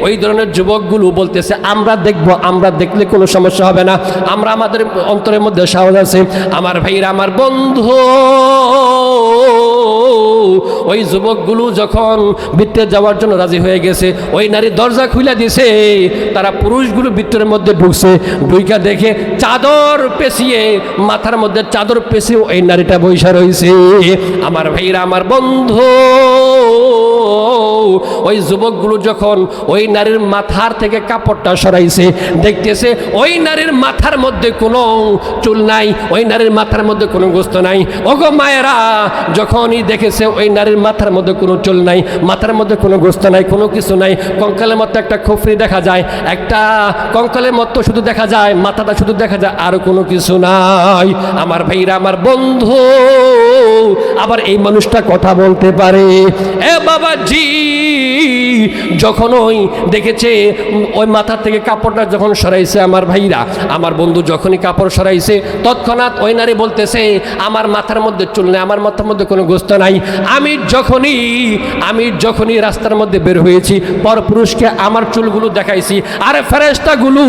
ওই ধরনের যুবকগুলো বলতেছে, আমরা দেখব, আমরা দেখলে কোনো সমস্যা হবে না, আমরা আমাদের অন্তরের মধ্যে সাহস আছে। আমার ভাইরা, আমার বন্ধু, ওই যুবকগুলো যখন ভিতরে যাওয়ার জন্য রাজি হয়ে গেছে, ওই নারী দরজা খুলে দিয়েছে, তারা পুরুষগুলো ভিতরের মধ্যে ঢুকছে। ঢুইকা দেখে চাদর পেঁচিয়ে, মাথার মধ্যে চাদর পেঁচিয়ে ওই নারীটা বৈশা রয়েছে। আমার ভাইরা, আমার বন্ধু, ওই যুবকগুলো যখন ওই নারীর মাথার থেকে কাপড়টা সরাইছে, দেখতেছে ওই নারীর মাথার মধ্যে কোনো চুল নাই, ওই নারীর মাথার মধ্যে কোনো গোস্ত নাই। ওগো মায়েরা, যখনই দেখেছে ওই নারীর মাথার মধ্যে কোনো চুল নাই, মাথার মধ্যে কোনো গোস্ত নাই, কোনো কিছু নাই, কঙ্কালের মতো একটা খুফরি দেখা যায়, একটা কঙ্কালের মতো শুধু দেখা যায়, মাথাটা শুধু দেখা যায়, আর কোনো কিছু নাই। আমার ভাইরা, আমার বন্ধু, আবার এই মানুষটা কথা বলতে পারে। এ বাবা জি, যখন ওই দেখেছে ওই মাথার থেকে কাপড়টা যখন সরাইছে, আমার ভাইরা, আমার বন্ধু যখনই কাপড় সরাইছে, তৎক্ষণাৎ ওই নারী বলতেছে, আমার মাথার মধ্যে চুল নেই, আমার মাথার মধ্যে কোনো গোস্ত নাই। আমি যখনই রাস্তার মধ্যে বের হয়েছি, পরপুরুষকে আমার চুলগুলো দেখাইছি, আরে ফেরেশতাগুলো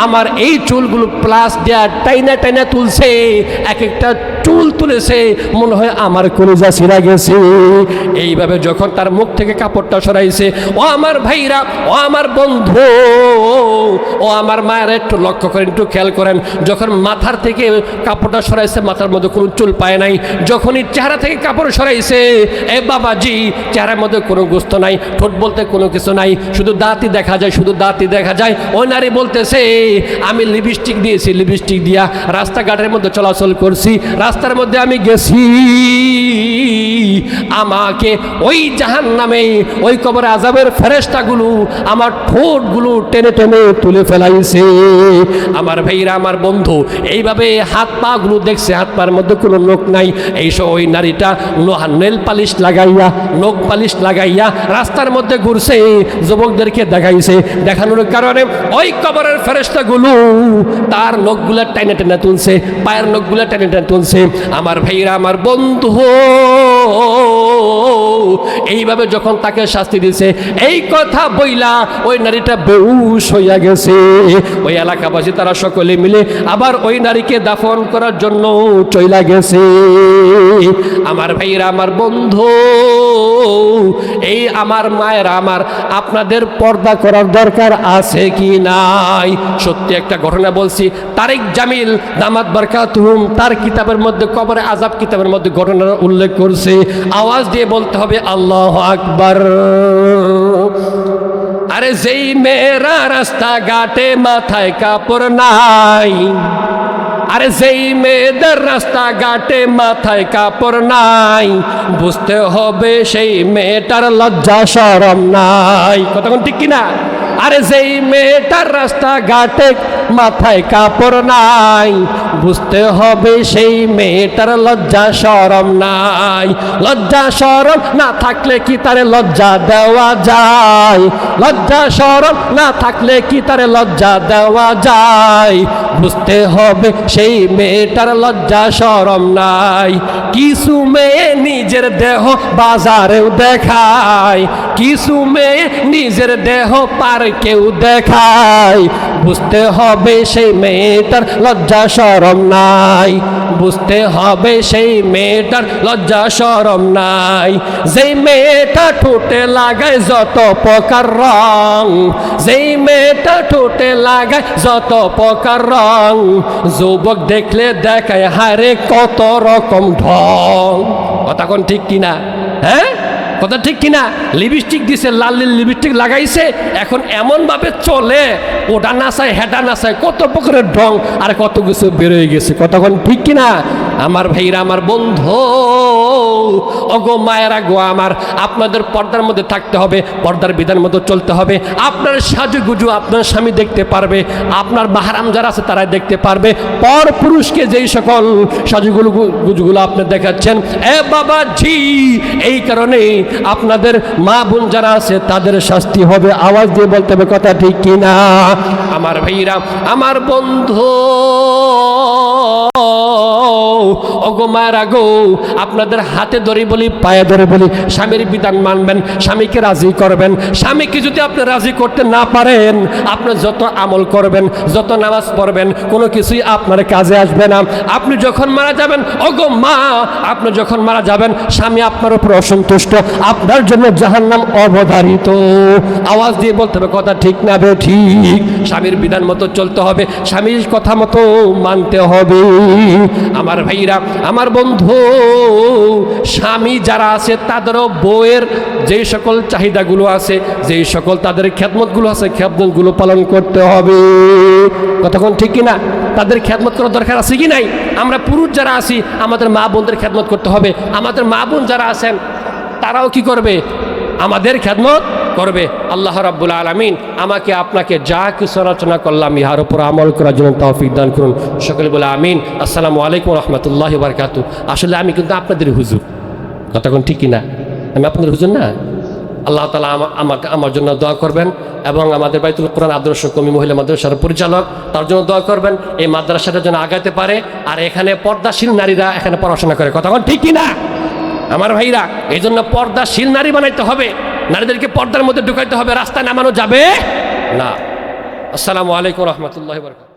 আমার এই চুলগুলো প্লাস দেয়া টাইনা টাইনা তুলছে, এক একটা চুল তুলেছে, মনে হয় আমার কলিজা ছিঁড়া গেছে। এইভাবে যখন তার মুখ থেকে কাপড়টা সরাইছে, ও আমার ভাইরা, ও আমার বন্ধু, ও আমার মায়ের, একটু লক্ষ্য করেন, একটু খেয়াল করেন, যখন মাথার থেকে কাপড়টা সরাইছে, মাথার মধ্যে কোনো চুল পায় নাই। যখনই চেহারা থেকে কাপড় সরাইছে, এ বাবাজি, চেহারার মধ্যে কোনো গোস্ত নাই, ঠোঁট বলতে কোনো কিছু নাই, শুধু দাঁতই দেখা যায়, শুধু দাঁতই দেখা যায়। ওই নারী বলতেছে, আমি লিপস্টিক দিয়েছি, লিপস্টিক দিয়া রাস্তাঘাটের মধ্যে চলাচল করছি, রাস্তার মধ্যে আমি গেছি, আমাকে ওই জাহান্নামে, ওই কবরে আযাবের ফেরেশতাগুলো আমার ঠোঁটগুলো টেনে টেনে তুলে ফেলাইছে। আমার ভাইরা, আমার বন্ধু, এইভাবে হাত পা গুলো দেখছে, হাত পার মধ্যে কোনো নখ নাই। এই ওই নারীটা নেল পালিশ লাগাইয়া, নখ পালিশ লাগাইয়া রাস্তার মধ্যে ঘুরছে, যুবকদেরকে দেখাইছে। দেখানোর কারণে ওই কবরের ফেরেশতাগুলো তার নখগুলা টেনে টেনে তুলছে, পায়ের নখগুলা টেনে টেনে তুলছে। আমার ভাইরা, আমার বন্ধু, এইভাবে যখন তাকে শাস্তি দিছে, এই কথা বইলা ওই নারীটা বেহুশ হইয়া গেছে। ওই এলাকাবাসী তারা সকলে মিলে আবার ওই নারীকে দাফন করার জন্য চইলা গেছে। আমার ভাইরা, আমার বন্ধু, এই আমার মায়েরা, আমার আপনাদের পর্দা করার দরকার আছে কি নাই? সত্যি একটা ঘটনা বলছি, তারেক জামিল দামাত বারকাতুহুম তার কিতাবের মধ্যে, কবরে আযাব কিতাবের মধ্যে ঘটনার উল্লেখ করছে। আওয়াজ দিয়ে বলতে হবে আল্লাহু আকবার। আরে যেই মেয়েরা রাস্তাঘাটে মাথায় কাপড় নাই, আরে যেই মেয়েদের রাস্তাঘাটে মাথায় কাপড় নাই, বুঝতে হবে সেই মেয়েটার লজ্জা শরম নাই। কতক্ষণ ঠিক কিনা? আরে যেই মেয়েটার রাস্তাঘাটে মাথায় কাপড় নাই, বুঝতে হবে সেই মেয়েটার লজ্জা শরম নাই। লজ্জা শরম না থাকলে কি তারে লজ্জা দেওয়া যায়? লজ্জা শরম না থাকলে কি তারে লজ্জা দেওয়া যায়? বুঝতে হবে সেই মেয়েটার লজ্জা শরম নাই। কিছু মেয়ে নিজের দেহ বাজারেও দেখায়, কিছু মেয়ে নিজের দেহ পার্কেও দেখায়, বুঝতে হবে সেই মেয়েটার লজ্জা শরম নাই। বুঝতে হবে সেই মেয়েটার লজ্জা শরম নাই। যেই মেয়েটা ঠোঁটে লাগায় যত প্রকার রং, যেই মেয়েটা ঠোঁটে লাগায় যত প্রকার রং, যুবক দেখলে দেখায় হারে কত রকম ঢং। কথা কোন ঠিক কিনা? হ্যাঁ, কথা ঠিক কিনা? লিপস্টিক দিছে, লাল নীল লিপস্টিক লাগাইছে, এখন এমনভাবে চলে ওটা নাচায় হেঁটা নাচায়, কত প্রকারের ঢং আর কত কিছু বেরোয় গেছে। কতক্ষণ ঠিক কিনা? আমার ভাইরা, আমার বন্ধু, ওগো মায়েরা গো আমার, আপনাদের পর্দার মধ্যে থাকতে হবে, পর্দার বিধান মতো চলতে হবে। আপনার সাজুগুজু আপনার স্বামী দেখতে পারবে, আপনার মাহরাম যারা আছে তারাই দেখতে পারবে। পর পুরুষকে যেই সকল গুজুগুলো আপনি দেখাচ্ছেন, এ বাবা জি, এই কারণে আপনাদের মা বোন যারা আছে তাদের শাস্তি হবে। আওয়াজ দিয়ে বলতে হবে, কথা ঠিক কিনা? আমার ভাইরা, আমার বন্ধু, ওগো মায়েরা গো, আপনাদের হাতে ধরে বলি, পায়ে ধরে বলি, স্বামীর বিধান মানবেন, স্বামীকে রাজি করবেন। স্বামীকে যদি আপনি রাজি করতে না পারেন, আপনি যত আমল করবেন, যত নামাজ পড়বেন, কোনো কিছুই আপনার কাজে আসবে না। আপনি যখন মারা যাবেন, ওগো মা, আপনি যখন মারা যাবেন, স্বামী আপনার উপর অসন্তুষ্ট, আপনার জন্য জাহান্নাম অবধারিত। আওয়াজ দিয়ে বলতে হবে, কথা ঠিক না বে ঠিক? স্বামীর বিধান মতো চলতে হবে, স্বামীর কথা মতো মানতে হবে। আমার ভাইরা, আমার বন্ধু, স্বামী যারা আছে তাদেরও বউয়ের যেই সকল চাহিদাগুলো আছে, যেই সকল তাদের খেদমতগুলো আছে, খেদমতগুলো পালন করতে হবে। কতক্ষণ ঠিক কিনা? তাদের খেদমত করার দরকার আছে কি নাই? আমরা পুরুষ যারা আছি আমাদের মা বোনদের খেদমত করতে হবে। আমাদের মা বোন যারা আছেন তারাও কি করবে? আমাদের খেদমত করবে। আল্লাহ রাব্বুল আলামিন আমাকে আপনাকে যা কিছু আলোচনা করলাম ইহার উপর আমল করার জন্য তৌফিক দান করুন। সকলে বলে আমিন। আসসালামু আলাইকুম রহমতুল্লাহি ওয়া বারাকাতুহু। আসলে আমি কিন্তু আপনাদের হুজুর, কতক্ষণ ঠিক কিনা? আমি আপনাদের হুজুর না? আল্লাহ তাআলা আমাকে আমার জন্য দোয়া করবেন এবং আমাদের বাইতুল কোরআন আদর্শ কমি মহিলা মাদ্রাসার পরিচালক তার জন্য দোয়া করবেন, এই মাদ্রাসাটা যেন আগাতে পারে আর এখানে পর্দাশীল নারীরা এখানে পড়াশোনা করে। কতক্ষণ ঠিক কিনা? আমার ভাইরা, এই জন্য পর্দাশীল নারী বানাইতে হবে, নারীদেরকে পর্দার মধ্যে ঢুকাইতে হবে, রাস্তায় নামানো যাবে না। আসসালামু আলাইকুম রহমতুল্লাহি ওয়া বারাকাতুহু।